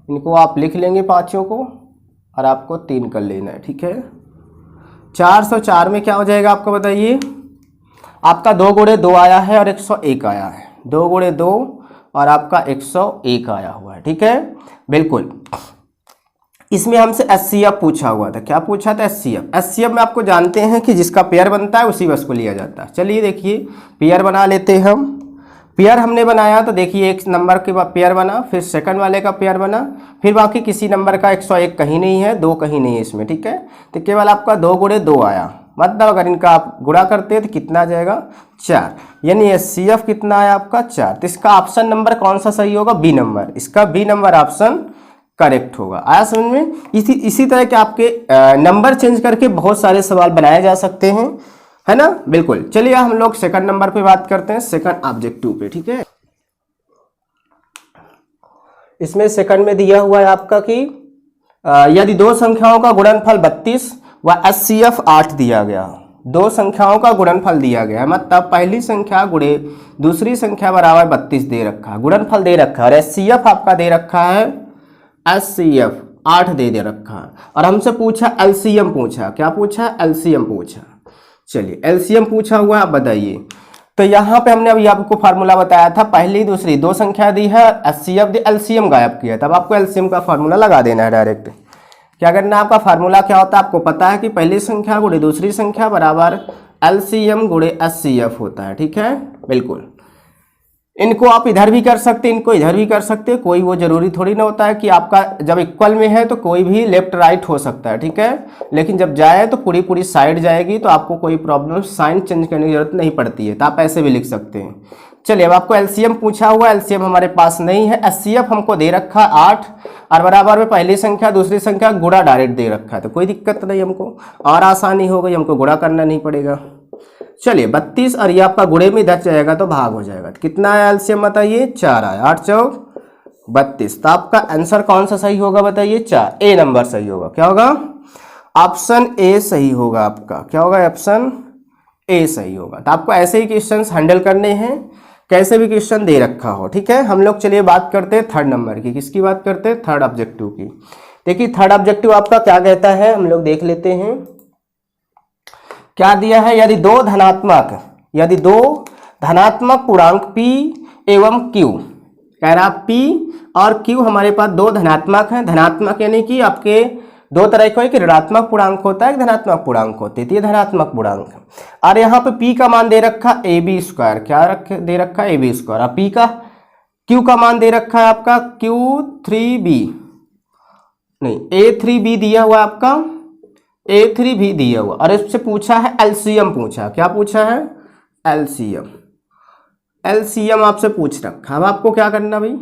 इनको आप लिख लेंगे पाँचों को, और आपको 3 कर लेना है, ठीक है। 404 में क्या हो जाएगा आपका बताइए, आपका 2 गुणे 2 आया है और 101 आया है, 2 गुणे 2 और आपका 101 आया हुआ है, ठीक है। बिल्कुल इसमें हमसे एचसीएफ पूछा हुआ था। क्या पूछा था, एचसीएफ। एचसीएफ में आपको जानते हैं कि जिसका पेयर बनता है उसी बस को लिया जाता है। चलिए देखिए पेयर बना लेते हैं हम। पेयर हमने बनाया तो देखिए एक नंबर के पेयर बना, फिर सेकंड वाले का पेयर बना, फिर बाकी किसी नंबर का 101 कहीं नहीं है, 2 कहीं नहीं है इसमें, ठीक है। तो केवल आपका 2 गुणे 2 आया, मतलब अगर इनका आप गुणा करते हैं तो कितना आ जाएगा, 4, यानी एचसीएफ कितना आया आपका 4। तो इसका ऑप्शन नंबर कौन सा सही होगा, बी नंबर, इसका बी नंबर ऑप्शन करेक्ट होगा। आया समझ में। इसी तरह के आपके नंबर चेंज करके बहुत सारे सवाल बनाए जा सकते हैं, है ना। बिल्कुल चलिए हम लोग सेकंड नंबर पे बात करते हैं, सेकंड ऑब्जेक्टिव पे, ठीक है। इसमें सेकंड में दिया हुआ है आपका कि यदि 2 संख्याओं का गुणनफल 32 व एचसीएफ 8 दिया गया। 2 संख्याओं का गुणनफल दिया गया, मतलब पहली संख्या गुणे दूसरी संख्या बराबर 32 दे रखा है, गुणनफल दे रखा है, और एचसीएफ आपका दे रखा है, एचसीएफ 8 दे रखा है, और हमसे पूछा एलसीएम पूछा। क्या पूछा, एलसीएम पूछा। चलिए एलसीएम पूछा हुआ, आप बताइए। तो यहाँ पे हमने अभी आपको फार्मूला बताया था, पहली दूसरी 2 संख्या दी है, एचसीएफ दी, एलसीएम गायब किया, तब आपको एलसीएम का फार्मूला लगा देना है डायरेक्ट। क्या करना है, आपका फार्मूला क्या होता है आपको पता है कि पहली संख्या गुणे दूसरी संख्या बराबर एलसीएम गुणे एचसीएफ होता है, ठीक है। बिल्कुल इनको आप इधर भी कर सकते हैं, इनको इधर भी कर सकते हैं, कोई वो जरूरी थोड़ी ना होता है कि आपका जब इक्वल में है तो कोई भी लेफ्ट राइट हो सकता है, ठीक है। लेकिन जब जाए तो पूरी साइड जाएगी, तो आपको कोई प्रॉब्लम साइन चेंज करने की जरूरत नहीं पड़ती है, तो आप ऐसे भी लिख सकते हैं। चलिए अब आपको एलसीएम पूछा हुआ, एलसीएम हमारे पास नहीं है, एचसीएफ हमको दे रखा 8 और बराबर में पहली संख्या दूसरी संख्या गुणा डायरेक्ट दे रखा है, तो कोई दिक्कत नहीं हमको, और आसानी हो गई, हमको गुणा करना नहीं पड़ेगा। चलिए 32 और ये आपका गुणे में इधर जाएगा तो भाग हो जाएगा, तो कितना आया एलसीएम बताइए, 4 आया, 8 चौक 32। तो आपका आंसर कौन सा सही होगा बताइए, 4, ए नंबर सही होगा। क्या होगा, ऑप्शन ए सही होगा आपका। क्या होगा, ऑप्शन ए सही होगा। तो आपको ऐसे ही क्वेश्चंस हैंडल करने हैं, कैसे भी क्वेश्चन दे रखा हो, ठीक है। हम लोग चलिए बात करते हैं थर्ड नंबर की। किसकी बात करते हैं, थर्ड ऑब्जेक्टिव की। देखिए थर्ड ऑब्जेक्टिव आपका क्या कहता है, हम लोग देख लेते हैं। क्या दिया है, यदि दो धनात्मक पूर्णांक P एवं Q, कह रहा P और Q हमारे पास 2 धनात्मक हैं। धनात्मक यानी कि आपके 2 तरह का, एक ऋणात्मक पूर्णांक होता है, एक धनात्मक पूर्णांक होते हैं, तो ये धनात्मक पूर्णांक। और यहाँ पे P का मान दे रखा AB², क्या दे रखा है, AB², और P का Q का मान दे रखा है आपका Q3B, नहीं A3B दिया हुआ आपका, A3B दिया हुआ, और इससे पूछा है एलसीएम पूछा। क्या पूछा है, एलसीएम, एलसीएम आपसे पूछ रखा। अब आपको क्या करना भाई,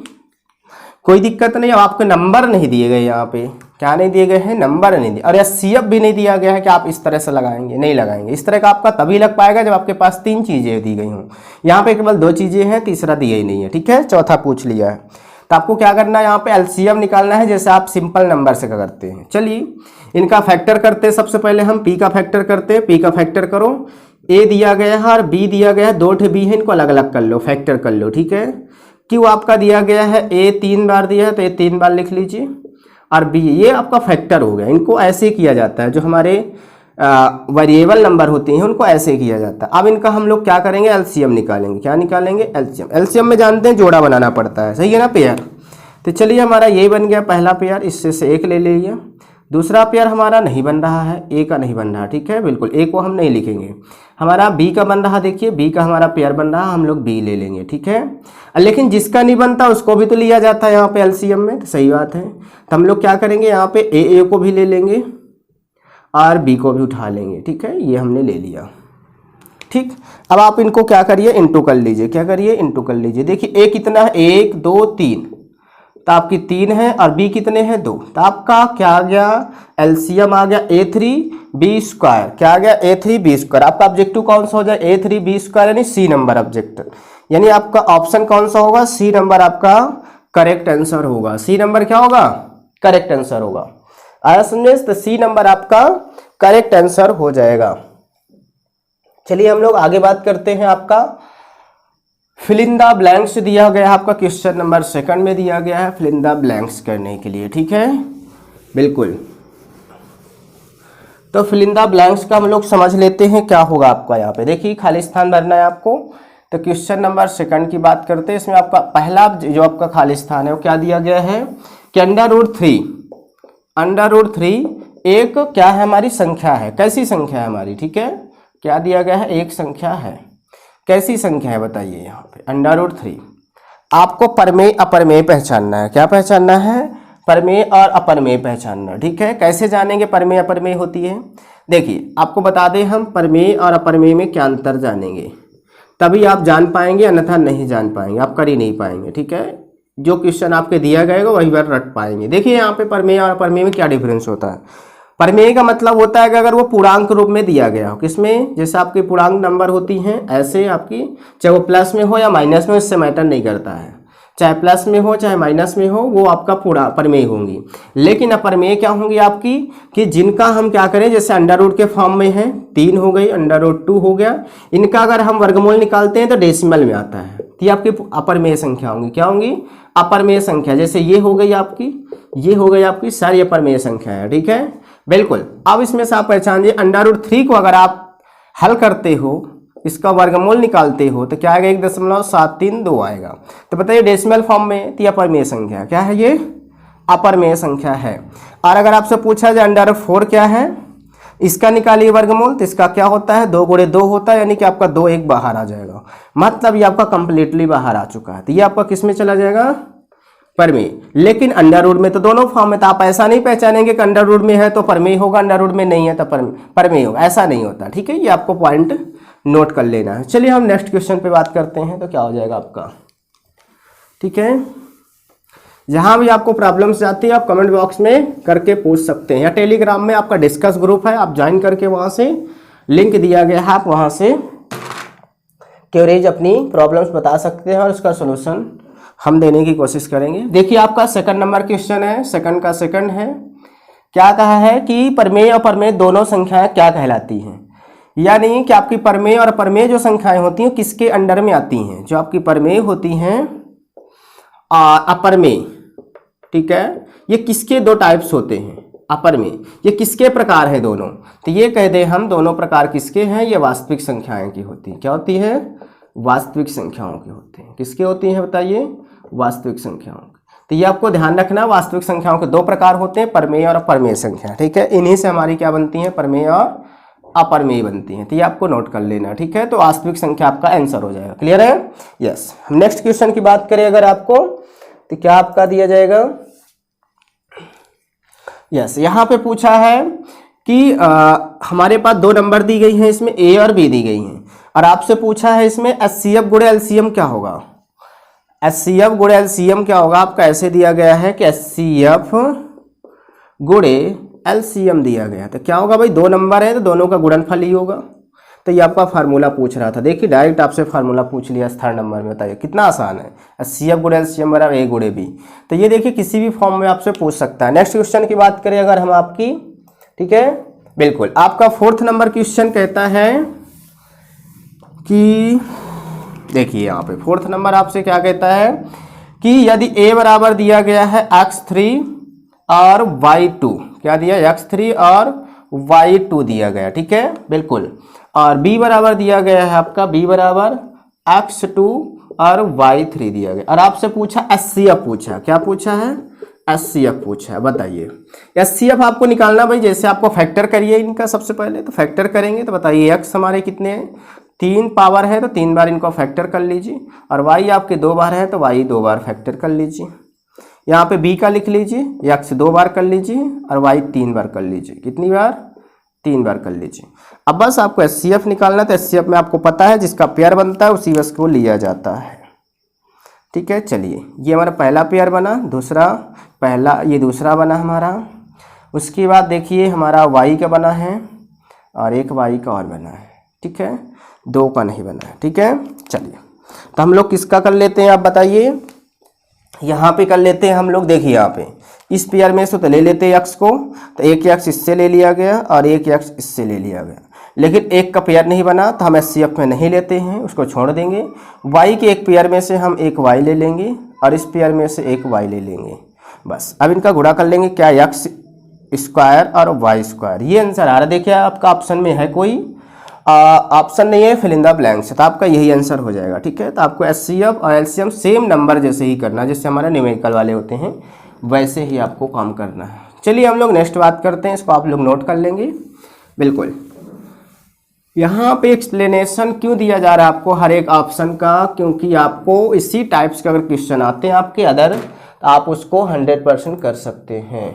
कोई दिक्कत नहीं। अब आपके नंबर नहीं दिए गए, यहाँ पे क्या नहीं दिए गए हैं, नंबर नहीं दिए, और एचसीएफ भी नहीं दिया गया है कि आप इस तरह से लगाएंगे, नहीं लगाएंगे। इस तरह का आपका तभी लग पाएगा जब आपके पास 3 चीज़ें दी गई हों। यहाँ पे केवल 2 चीज़ें हैं, तीसरा दिया ही नहीं है, ठीक है, चौथा पूछ लिया है। तो आपको क्या करना है, यहाँ पे एलसीएम निकालना है, जैसे आप सिंपल नंबर से करते हैं। चलिए इनका फैक्टर करते हैं। सबसे पहले हम पी का फैक्टर करते हैं। पी का फैक्टर करो, ए दिया गया है और बी दिया गया है, 2 बी है, इनको अलग अलग कर लो, फैक्टर कर लो, ठीक है। क्यों आपका दिया गया है, ए 3 बार दिया है तो ए 3 बार लिख लीजिए, और बी ये आपका फैक्टर हो गया। इनको ऐसे किया जाता है, जो हमारे वेरिएबल नंबर होते हैं उनको ऐसे किया जाता है। अब इनका हम लोग क्या करेंगे, एलसीएम निकालेंगे। क्या निकालेंगे, एलसीएम। एलसीएम में जानते हैं जोड़ा बनाना पड़ता है, सही है ना, पेयर। तो चलिए हमारा ये बन गया पहला पेयर, इससे से 1 ले लिया। दूसरा पेयर हमारा नहीं बन रहा है, ए का नहीं बन रहा, ठीक है, बिल्कुल ए को हम नहीं लिखेंगे। हमारा बी का बन रहा, देखिए बी का हमारा पेयर बन रहा, हम लोग बी ले लेंगे, ठीक है। लेकिन जिसका नहीं बनता उसको भी तो लिया जाता है यहाँ पे एलसीएम में, तो सही बात है। तो हम लोग क्या करेंगे, यहाँ पे ए को भी ले लेंगे और बी को भी उठा लेंगे, ठीक है, ये हमने ले लिया, ठीक। अब आप इनको क्या करिए, इंटू कर लीजिए। क्या करिए, इंटू कर लीजिए। देखिए ए कितना है, 1 2 3, तो आपकी 3 है, और बी कितने हैं, 2। तो आपका क्या आ गया, एलसीएम आ गया A3B²। क्या आ गया, A3B²। आपका ऑब्जेक्टिव कौन सा हो जाए, A3B² यानी सी नंबर ऑब्जेक्ट, यानी आपका ऑप्शन कौन सा होगा, सी नंबर आपका करेक्ट आंसर होगा। सी नंबर क्या होगा, करेक्ट आंसर होगा। आया समझे, तो सी नंबर आपका करेक्ट आंसर हो जाएगा। चलिए हम लोग आगे बात करते हैं। आपका फिल इन द ब्लैंक्स दिया गया है, आपका क्वेश्चन नंबर 2 में दिया गया है फिल इन द ब्लैंक्स करने के लिए, ठीक है, बिल्कुल। तो फिल इन द ब्लैंक्स का हम लोग समझ लेते हैं क्या होगा आपका। यहाँ पे देखिए खाली स्थान भरना है आपको। तो क्वेश्चन नंबर 2 की बात करते हैं। इसमें आपका पहला जो आपका खाली स्थान है वो क्या दिया गया है कि √3 एक क्या है, हमारी संख्या है, कैसी संख्या है हमारी, ठीक है। क्या दिया गया है, एक संख्या है, कैसी संख्या है बताइए। यहाँ पे √3 आपको परमेय अपरमेय पहचानना है। क्या पहचानना है, परमेय और अपरमेय पहचानना, ठीक है। कैसे जानेंगे परमेय अपरमेय होती है, देखिए आपको बता दें हम परमेय और अपरमेय में क्या अंतर जानेंगे, तभी आप जान पाएंगे, अन्यथा नहीं जान पाएंगे, आप कर ही नहीं पाएंगे, ठीक है। जो क्वेश्चन आपके दिया गएगा वही बार रट पाएंगे। देखिए यहाँ पे परमेय और अपरमेय में क्या डिफरेंस होता है। परमेय का मतलब होता है कि अगर वो पूर्णांक रूप में दिया गया हो, किसमें, जैसे आपकी पूर्णांक नंबर होती हैं ऐसे आपकी, चाहे वो प्लस में हो या माइनस में, इससे मैटर नहीं करता है, चाहे प्लस में हो चाहे माइनस में हो, वो आपका पूरा परमेय होंगी। लेकिन अपरमेय क्या होंगी आपकी, कि जिनका हम क्या करें, जैसे √ के फॉर्म में है, 3 हो गई, √2 हो गया, इनका अगर हम वर्गमूल निकालते हैं तो डेसिमल में आता है, तो ये आपकी अपरमेय संख्या होंगी। क्या होंगी, अपरमेय संख्या। जैसे ये हो गई आपकी, ये हो गई आपकी, सारी अपरमेय संख्या है, ठीक है, बिल्कुल। अब इसमें से आप पहचानिए √3 को अगर आप हल करते हो, इसका वर्गमूल निकालते हो, तो क्या आएगा, 1.732 आएगा। तो बताइए डेसिमल फॉर्म में, तो अपरमेय संख्या क्या है, ये अपरमेय संख्या है। और अगर आपसे पूछा जाए √4 क्या है, इसका निकालिए वर्गमूल, तो इसका क्या होता है, 2 × 2 होता है, यानी कि आपका 2 1 बाहर आ जाएगा, मतलब ये आपका कंप्लीटली बाहर आ चुका है। तो ये आपका किस में चला जाएगा, परमेय। लेकिन √ में तो दोनों फॉर्म में, तो आप ऐसा नहीं पहचानेंगे कि √ में है तो परमेय होगा, √ में नहीं है तो परमेय होगा, ऐसा नहीं होता, ठीक है। ये आपको पॉइंट नोट कर लेना है। चलिए हम नेक्स्ट क्वेश्चन पे बात करते हैं। तो क्या हो जाएगा आपका, ठीक है। जहां भी आपको प्रॉब्लम्स आती है आप कमेंट बॉक्स में करके पूछ सकते हैं, या टेलीग्राम में आपका डिस्कस ग्रुप है, आप ज्वाइन करके वहां से लिंक दिया गया है, आप वहां से क्वेरीज अपनी प्रॉब्लम्स बता सकते हैं और उसका सोल्यूशन हम देने की कोशिश करेंगे। देखिए आपका 2 नंबर क्वेश्चन है, 2 है। क्या कहा है कि परमेय और अपरमेय दोनों संख्याएं क्या कहलाती हैं, यानी कि आपकी परमेय और अपरमेय जो संख्याएं होती हैं किसके अंडर में आती हैं। जो आपकी परमेय होती हैं अपरमेय, ठीक है, ये किसके 2 टाइप्स होते हैं, अपरमेय, ये किसके प्रकार है दोनों, तो ये कह दें हम दोनों प्रकार किसके हैं, ये वास्तविक संख्याएं की होती हैं। क्या होती है, वास्तविक संख्याओं की होती हैं। किसके होती हैं बताइए, वास्तविक संख्याओं की। तो ये आपको ध्यान रखना, वास्तविक संख्याओं के 2 प्रकार होते हैं, परमेय और अपरमेय संख्या, ठीक है। इन्हीं से हमारी क्या बनती है, परमेय और अपरमेय बनती हैं। तो ये आपको नोट कर लेना, ठीक है। तो वास्तविक संख्या आपका आंसर हो जाएगा, क्लियर है, यस। हम नेक्स्ट क्वेश्चन की बात करें अगर आपको, तो क्या आपका दिया जाएगा, यस। यहाँ पे पूछा है कि हमारे पास 2 नंबर दी गई हैं, इसमें A और B दी गई हैं। और आपसे पूछा है इसमें HCF गुणे एलसीएम क्या होगा। HCF गुणे एलसीएम क्या होगा आपका, ऐसे दिया गया है कि HCF गुणे एलसीएम दिया गया, तो क्या होगा भाई, 2 नंबर है तो दोनों का गुणनफल ही होगा। तो ये आपका फार्मूला पूछ रहा था, देखिए डायरेक्ट आपसे फार्मूला पूछ लिया 3rd नंबर में। बताइए कितना आसान है, HCF गुणे एलसीएम बराबर A गुणे B। तो ये देखिए किसी भी फॉर्म में आपसे पूछ सकता है। नेक्स्ट क्वेश्चन की बात करें अगर हम आपकी, ठीक है, बिल्कुल आपका 4th नंबर क्वेश्चन कहता है कि देखिए यहाँ पे 4th नंबर आपसे क्या कहता है कि यदि A बराबर दिया गया है x3 और y2, क्या दिया, x3 और y2 दिया गया, ठीक है, बिल्कुल, और B बराबर दिया गया है आपका B बराबर x2 और y3 दिया गया, और आपसे पूछा HCF पूछा, क्या पूछा है, HCF पूछा है। बताइए HCF आपको निकालना भाई, जैसे आपको फैक्टर करिए इनका, सबसे पहले तो फैक्टर करेंगे तो बताइए x हमारे कितने हैं, 3 पावर है तो 3 बार इनको फैक्टर कर लीजिए, और y आपके 2 बार है तो y 2 बार फैक्टर कर लीजिए। यहाँ पे b का लिख लीजिए, x 2 बार कर लीजिए और y 3 बार कर लीजिए। कितनी बार, 3 बार कर लीजिए। अब बस आपको HCF निकालना, तो HCF में आपको पता है जिसका पेयर बनता है उसी बस को लिया जाता है, ठीक है। चलिए ये हमारा पहला पेयर बना, दूसरा पहला, ये दूसरा बना हमारा। उसके बाद देखिए हमारा y का बना है और एक y का और बना है, ठीक है, 2 का नहीं बना है, ठीक है। चलिए तो हम लोग किसका कर लेते हैं आप बताइए, यहाँ पे कर लेते हैं हम लोग। देखिए यहाँ पे इस पेयर में से तो ले लेते हैं x को, तो एक x इससे ले लिया गया और एक x इससे ले लिया गया, लेकिन एक का पेयर नहीं बना तो हम HCF में नहीं लेते हैं, उसको छोड़ देंगे। y के एक पेयर में से हम एक y ले लेंगे और इस पेयर में से एक y ले लेंगे, बस। अब इनका गुणा कर लेंगे, क्या, x स्क्वायर और y स्क्वायर, ये आंसर आ रहा है। देखिए आपका ऑप्शन में है कोई ऑप्शन नहीं है, फिल इन द ब्लैंक्स, तो आपका यही आंसर हो जाएगा, ठीक है। तो आपको HCF और LCM सेम नंबर जैसे ही करना, जैसे हमारे न्यूमेरिकल वाले होते हैं वैसे ही आपको काम करना है। चलिए हम लोग नेक्स्ट बात करते हैं, इसको आप लोग नोट कर लेंगे, बिल्कुल। यहाँ पे एक्सप्लेनेशन क्यों दिया जा रहा है आपको हर एक ऑप्शन का, क्योंकि आपको इसी टाइप्स के अगर क्वेश्चन आते हैं आपके अदर, तो आप उसको 100% कर सकते हैं।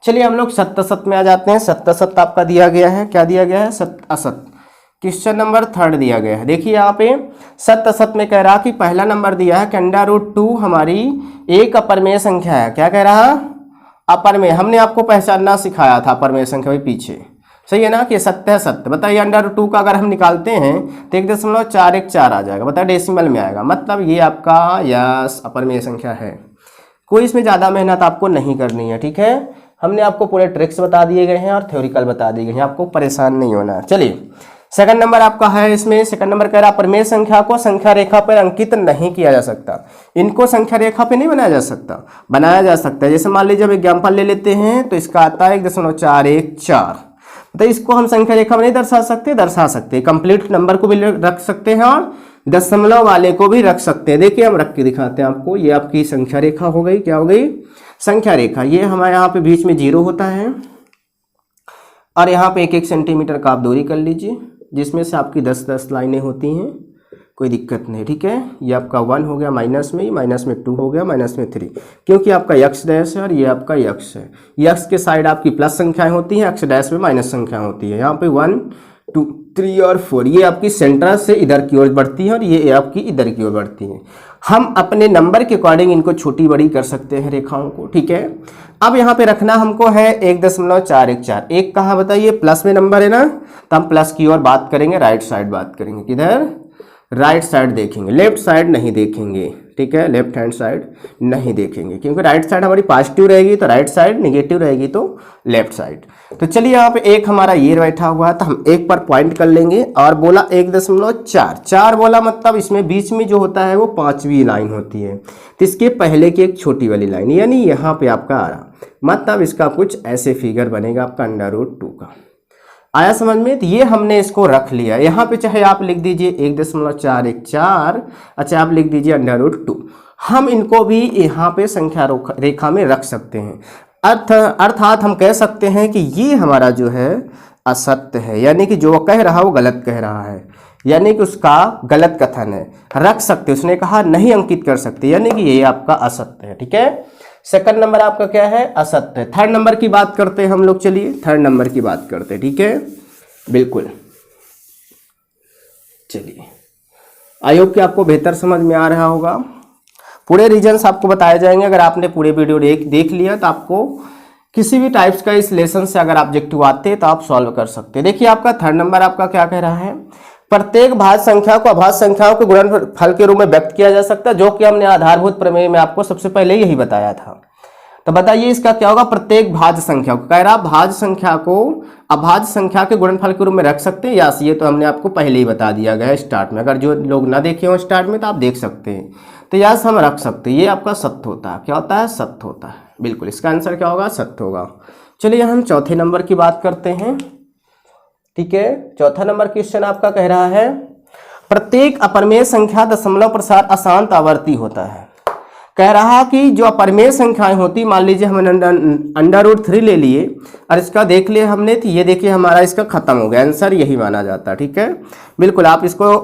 चलिए हम लोग सत्य असत में आ जाते हैं। सत्य असत आपका दिया गया है, क्या दिया गया है, सत्य असत, क्वेश्चन नंबर 3 दिया गया है। देखिए यहाँ पे सत्य असत में कह रहा कि पहला नंबर दिया है कि √2 हमारी एक अपरमेय संख्या है। क्या कह रहा, अपरमेय, हमने आपको पहचानना सिखाया था अपरमेय संख्या भी पीछे, सही है ना, कि सत्य है सत्य। बताइए √2 का अगर हम निकालते हैं तो 1.414 आ जाएगा, बताइए डेसिमल में आएगा, मतलब ये आपका यस अपरमेय संख्या है। कोई इसमें ज़्यादा मेहनत आपको नहीं करनी है, ठीक है। हमने आपको पूरे ट्रिक्स बता दिए गए हैं और थ्योरिकल बता दिए गए हैं, आपको परेशान नहीं होना है। चलिए सेकंड नंबर आपका है, इसमें सेकंड नंबर कह रहा अपरमेय संख्या को संख्या रेखा पर अंकित नहीं किया जा सकता। इनको संख्या रेखा पे नहीं बनाया जा सकता, बनाया जा सकता है। जैसे मान लीजिए अब एग्जाम्पल ले लेते हैं, तो इसका आता है 1.414, तो इसको हम संख्या रेखा में नहीं दर्शा सकते, दर्शा सकते, कंप्लीट नंबर को भी रख सकते हैं और दशमलव वाले को भी रख सकते हैं। देखिए हम रख के दिखाते हैं आपको, ये आपकी संख्या रेखा हो गई, क्या हो गई, संख्या रेखा। ये हमारे यहाँ पे बीच में 0 होता है और यहाँ पे 1-1 सेंटीमीटर का आप दूरी कर लीजिए, जिसमें से आपकी 10-10 लाइनें होती हैं, कोई दिक्कत नहीं, ठीक है। ये आपका 1 हो गया माइनस में, माइनस में 2 हो गया, माइनस में 3, क्योंकि आपका x डैश है और ये आपका x है। x के साइड आपकी प्लस संख्याएं होती हैं, x डैश में माइनस संख्या होती है। यहाँ पे 1, 2, 3 और 4 ये आपकी सेंटर से इधर की ओर बढ़ती है और ये आपकी इधर की ओर बढ़ती है। हम अपने नंबर के अकॉर्डिंग इनको छोटी बड़ी कर सकते हैं रेखाओं को, ठीक है। अब यहाँ पे रखना हमको है 1.414, एक कहाँ बताइए, प्लस में नंबर है ना, तो हम प्लस की ओर बात करेंगे, राइट साइड बात करेंगे, किधर, राइट साइड देखेंगे, लेफ्ट साइड नहीं देखेंगे, ठीक है, लेफ्ट हैंड साइड नहीं देखेंगे, क्योंकि राइट साइड हमारी पॉजिटिव रहेगी तो राइट साइड, निगेटिव रहेगी तो लेफ्ट साइड। तो चलिए यहाँ पे एक हमारा ये बैठा हुआ है, तो हम एक पर पॉइंट कर लेंगे और बोला 1.4 बोला, मतलब इसमें बीच में जो होता है वो 5वीं लाइन होती है, तो इसके पहले की एक छोटी वाली लाइन, यानी यहाँ पे आपका आ रहा, मतलब इसका कुछ ऐसे फिगर बनेगा आपका √2 का। आया समझ में, तो ये हमने इसको रख लिया। यहाँ पे चाहे आप लिख दीजिए 1.414, अच्छा आप लिख दीजिए √2, हम इनको भी यहाँ पे संख्या रेखा में रख सकते हैं। अर्थात हम कह सकते हैं कि ये हमारा जो है असत्य है, यानी कि जो कह रहा है वो गलत कह रहा है, यानी कि उसका गलत कथन है, रख सकते, उसने कहा नहीं अंकित कर सकते, यानी कि ये आपका असत्य है, ठीक है। सेकंड नंबर आपका क्या है, असत्य। थर्ड नंबर की बात करते हैं हम लोग, चलिए थर्ड नंबर की बात करते हैं, ठीक है, बिल्कुल। चलिए आई होप कि आपको बेहतर समझ में आ रहा होगा। पूरे रीजन्स आपको बताए जाएंगे। अगर आपने पूरे वीडियो देख लिया तो आपको किसी भी टाइप्स का इस लेसन से अगर ऑब्जेक्टिव आते हैं तो आप सॉल्व कर सकते हैं। देखिए आपका थर्ड नंबर आपका क्या कह रहा है, प्रत्येक भाज्य संख्या को अभाज्य संख्याओं के गुणनफल के रूप में व्यक्त किया जा सकता है, जो कि हमने आधारभूत प्रमेय में आपको सबसे पहले यही बताया था। तो बताइए इसका क्या होगा, प्रत्येक भाज्य संख्या को कह रहा भाज्य संख्या को अभाज्य संख्या के गुणनफल के रूप में रख सकते हैं। यस, ये तो हमने आपको पहले ही बता दिया गया है स्टार्ट में। अगर जो लोग ना देखे हो स्टार्ट में तो आप देख सकते हैं। तो यस हम रख सकते हैं, ये आपका सत्य होता है। क्या होता है, सत्य होता है। बिल्कुल इसका आंसर क्या होगा, सत्य होगा। चलिए हम चौथे नंबर की बात करते हैं। ठीक है, चौथा नंबर क्वेश्चन आपका कह रहा है प्रत्येक अपरिमेय संख्या दशमलव प्रसार अशांत आवर्ती होता है। कह रहा कि जो अपरिमेय संख्याएं होती, मान लीजिए हमने √3 ले लिए और इसका देख लिया हमने, तो ये देखिए हमारा इसका खत्म हो गया। आंसर यही माना जाता है। ठीक है, बिल्कुल आप इसको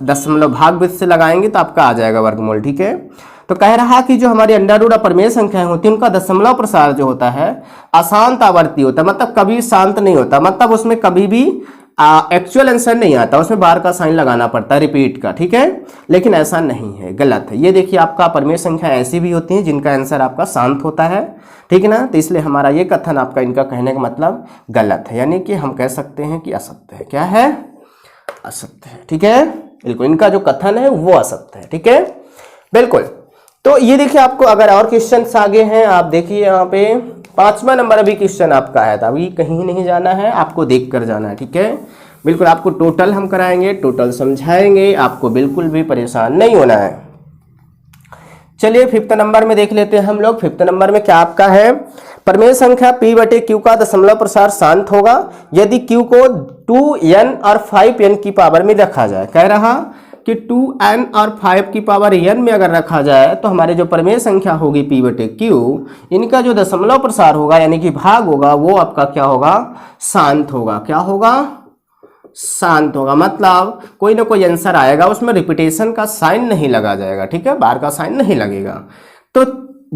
दशमलव भाग से लगाएंगे तो आपका आ जाएगा वर्गमूल। ठीक है, तो कह रहा कि जो हमारी अंडर अपरिमेय संख्याएं होती है उनका दशमलव प्रसार जो होता है अशांत आवर्ती होता है, मतलब कभी शांत नहीं होता, मतलब उसमें कभी भी एक्चुअल आंसर नहीं आता, उसमें बार का साइन लगाना पड़ता है रिपीट का। ठीक है, लेकिन ऐसा नहीं है, गलत है। ये देखिए आपका अपरिमेय संख्या ऐसी भी होती है जिनका आंसर आपका शांत होता है। ठीक है ना, तो इसलिए हमारा ये कथन आपका इनका कहने का मतलब गलत है, यानी कि हम कह सकते हैं कि असत्य है। क्या है, असत्य है। ठीक है, बिल्कुल इनका जो कथन है वो असत्य है। ठीक है, बिल्कुल। तो ये देखिए आपको अगर और क्वेश्चन आगे हैं, आप देखिए यहाँ पे 5वां नंबर अभी क्वेश्चन आपका है, तो अभी कहीं नहीं जाना है, आपको देख कर जाना है। ठीक है, बिल्कुल आपको टोटल हम कराएंगे, टोटल समझाएंगे, आपको बिल्कुल भी परेशान नहीं होना है। चलिए 5th नंबर में देख लेते हैं हम लोग। 5th नंबर में क्या आपका है, परिमेय संख्या p/q का दशमलव प्रसार शांत होगा यदि q को 2n और 5n की पावर में रखा जाए। कह रहा कि 2n और 5 की पावर n में अगर रखा जाए तो हमारे जो परिमेय संख्या होगी p/q, इनका जो दशमलव प्रसार होगा यानी कि भाग होगा वो आपका क्या होगा, शांत होगा। क्या होगा, शांत होगा, मतलब कोई ना कोई आंसर आएगा, उसमें रिपीटेशन का साइन नहीं लगा जाएगा। ठीक है, बार का साइन नहीं लगेगा। तो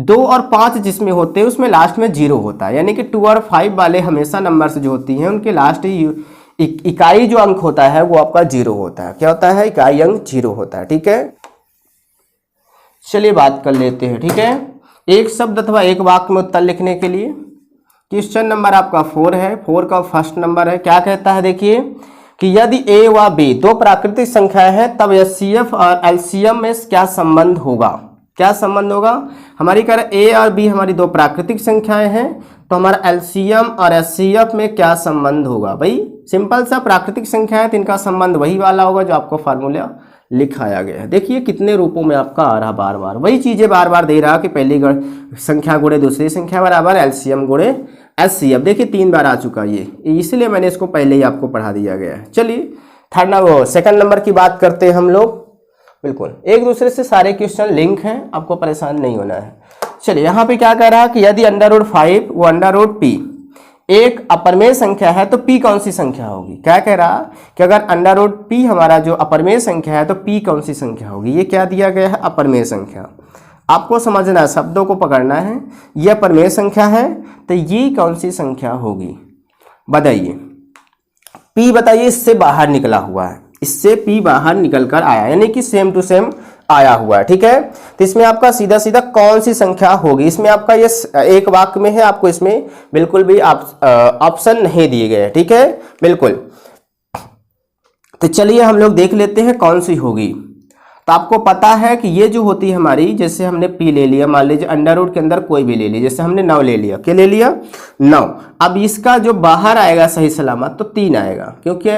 2 और 5 जिसमें होते हैं उसमें लास्ट में 0 होता है, यानी कि 2 और 5 वाले हमेशा नंबर जो होती हैं उनके लास्ट इकाई जो अंक होता है वो आपका 0 होता है। क्या होता है, इकाई अंक 0 होता है। ठीक है, चलिए बात कर लेते हैं। ठीक है, एक शब्द अथवा एक वाक्य में उत्तर लिखने के लिए क्वेश्चन नंबर आपका 4 है। 4 का फर्स्ट नंबर है। क्या कहता है, देखिए कि यदि a व b दो प्राकृतिक संख्याएं हैं तब HCF और LCM में क्या संबंध होगा। क्या संबंध होगा, हमारी कह रहे a और b हमारी दो प्राकृतिक संख्याएं हैं, तो हमारा LCM और HCF में क्या संबंध होगा। भाई सिंपल सा, प्राकृतिक संख्या है तो इनका संबंध वही वाला होगा जो आपको फार्मूला लिखाया गया है। देखिए कितने रूपों में आपका आ रहा, बार बार वही चीजें बार बार दे रहा कि पहली संख्या गुणे दूसरी संख्या बराबर LCM गुणे HCF। देखिए 3 बार आ चुका ये, इसलिए मैंने इसको पहले ही आपको पढ़ा दिया गया है। चलिए सेकंड नंबर की बात करते हैं हम लोग। बिल्कुल एक दूसरे से सारे क्वेश्चन लिंक हैं, आपको परेशान नहीं होना है। चलिए यहाँ पे क्या कह रहा कि यदि √5 वो √p एक अपरिमेय संख्या है तो p कौन सी संख्या होगी। क्या कह रहा कि अगर √p हमारा जो अपरिमेय संख्या है तो p कौन सी संख्या होगी। ये क्या दिया गया है, अपरिमेय संख्या। आपको समझना है, शब्दों को पकड़ना है। यह अपरिमेय संख्या है तो ये कौन सी संख्या होगी, बताइए। p बताइए इससे बाहर निकला हुआ है, इससे p बाहर निकल कर आया, यानी कि सेम टू सेम आया हुआ है। ठीक है, तो इसमें आपका सीधा सीधा कौन सी संख्या होगी। इसमें आपका ये एक वाक्य में है, आपको इसमें बिल्कुल भी ऑप्शन नहीं दिए गए। ठीक है, बिल्कुल। तो चलिए हम लोग देख लेते हैं कौन सी होगी। तो आपको पता है कि ये जो होती है हमारी, जैसे हमने p ले लिया, मान लीजिए अंडर के अंदर कोई भी ले लिया, जैसे हमने 9 ले लिया। क्या ले लिया, 9। अब इसका जो बाहर आएगा सही सलामत तो 3 आएगा, क्योंकि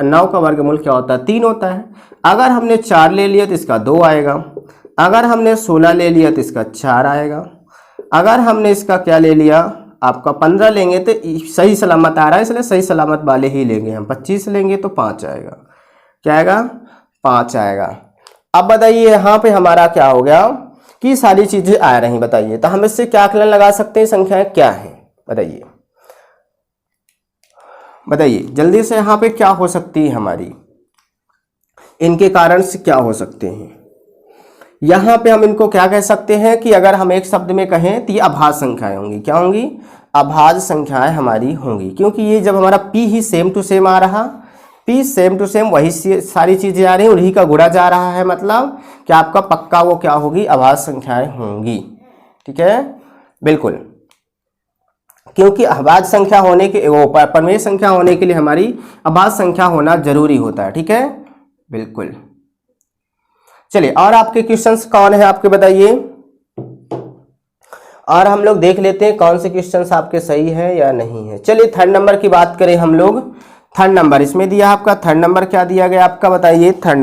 9 का वर्गमूल क्या होता है, 3 होता है। अगर हमने 4 ले लिया तो इसका 2 आएगा। अगर हमने 16 ले लिया तो इसका 4 आएगा। अगर हमने इसका क्या ले लिया, आपका 15 लेंगे तो सही सलामत आ रहा है, इसलिए सही सलामत वाले ही लेंगे हम। 25 लेंगे तो 5 आएगा। क्या आएगा, 5 आएगा। अब बताइए यहाँ पे हमारा क्या हो गया कि सारी चीजें आ रही, बताइए। तो हम इससे क्या आकलन लगा सकते हैं, संख्याएं क्या है, बताइए बताइए जल्दी से। यहाँ पे क्या हो सकती है हमारी, इनके कारण से क्या हो सकते हैं। यहाँ पे हम इनको क्या कह सकते हैं कि अगर हम एक शब्द में कहें तो ये अभाज्य संख्याएं होंगी। क्या होंगी, अभाज्य संख्याएं हमारी होंगी, क्योंकि ये जब हमारा p ही सेम टू सेम आ रहा, P सेम टू सेम वही सारी चीजें आ रही हैं, उन्हीं का गुणा जा रहा है, मतलब कि आपका पक्का वो क्या होगी, अभाज्य संख्याएं होंगी। ठीक है, बिल्कुल, क्योंकि अभाज्य संख्या होने के वो प्रमेय संख्या होने के लिए हमारी अभाज्य संख्या होना जरूरी होता है। ठीक है, बिल्कुल। चलिए, और आपके क्वेश्चंस कौन है आपके बताइए, और हम लोग देख लेते हैं कौन से क्वेश्चंस आपके सही है या नहीं है। चलिए, थर्ड नंबर की बात करें हम लोग। थर्ड नंबर इसमें दिया आपका, थर्ड नंबर क्या दिया गया आपका बताइए। थर्ड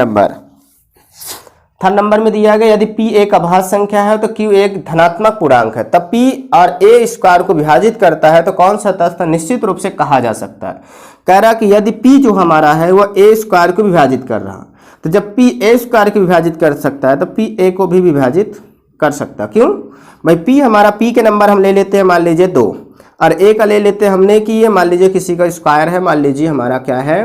नंबर में दिया गया यदि P एक अभाज्य संख्या है तो Q एक धनात्मक पूर्णांक है, तब P और A स्क्वायर को विभाजित करता है तो कौन सा तथ्य निश्चित रूप से कहा जा सकता है। कह रहा कि यदि P जो हमारा है वो A स्क्वायर को विभाजित कर रहा, तो जब P A स्क्वायर को विभाजित कर सकता है तो P A को भी विभाजित कर सकता। क्यों भाई, P हमारा, P के नंबर हम ले लेते हैं मान लीजिए 2, और A का ले लेते हैं हमने कि ये मान लीजिए किसी का स्क्वायर है, मान लीजिए हमारा क्या है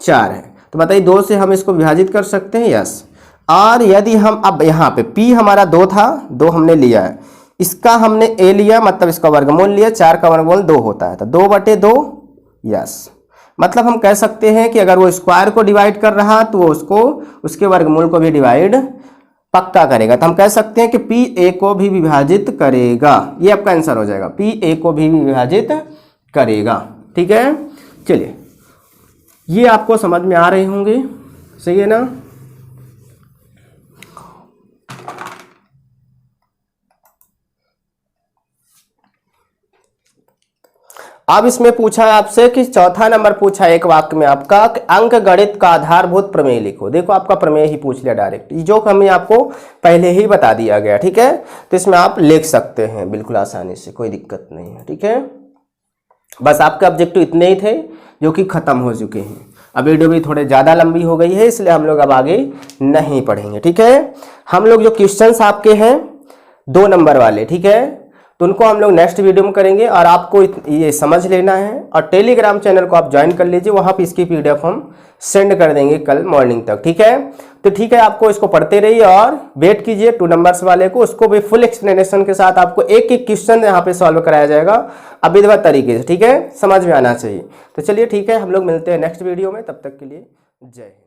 4 है, तो बताइए 2 से हम इसको विभाजित कर सकते हैं, यस। और यदि हम अब यहाँ पे P हमारा 2 था, 2 हमने लिया है, इसका हमने A लिया, मतलब इसका वर्गमूल लिया, 4 का वर्गमूल 2 होता है, तो 2/2, यस। मतलब हम कह सकते हैं कि अगर वो स्क्वायर को डिवाइड कर रहा तो वो उसको उसके वर्गमूल को भी डिवाइड पक्का करेगा, तो हम कह सकते हैं कि P A को भी विभाजित करेगा। ये आपका आंसर हो जाएगा, P A को भी विभाजित करेगा। ठीक है, चलिए, ये आपको समझ में आ रहे होंगे, सही है ना। अब इसमें पूछा आपसे कि चौथा नंबर पूछा एक वाक्य में आपका अंक गणित का आधारभूत प्रमेय लिखो। देखो, आपका प्रमेय ही पूछ लिया डायरेक्ट, जो हमें आपको पहले ही बता दिया गया। ठीक है, तो इसमें आप लिख सकते हैं बिल्कुल आसानी से, कोई दिक्कत नहीं है। ठीक है, बस आपके ऑब्जेक्टिव इतने ही थे जो कि खत्म हो चुके हैं। अब वीडियो भी थोड़े ज़्यादा लंबी हो गई है, इसलिए हम लोग अब आगे नहीं पढ़ेंगे। ठीक है, हम लोग जो क्वेश्चंस आपके हैं 2 नंबर वाले, ठीक है, तो उनको हम लोग नेक्स्ट वीडियो में करेंगे, और आपको ये समझ लेना है। और टेलीग्राम चैनल को आप ज्वाइन कर लीजिए, वहाँ पे इसकी PDF हम सेंड कर देंगे कल मॉर्निंग तक। ठीक है, तो ठीक है, आपको इसको पढ़ते रहिए और वेट कीजिए 2 नंबर्स वाले को, उसको भी फुल एक्सप्लेनेशन के साथ आपको एक एक क्वेश्चन यहाँ पे सॉल्व कराया जाएगा अविधिवत तरीके से। ठीक है, समझ में आना चाहिए। तो चलिए ठीक है, हम लोग मिलते हैं नेक्स्ट वीडियो में, तब तक के लिए जय हिंद।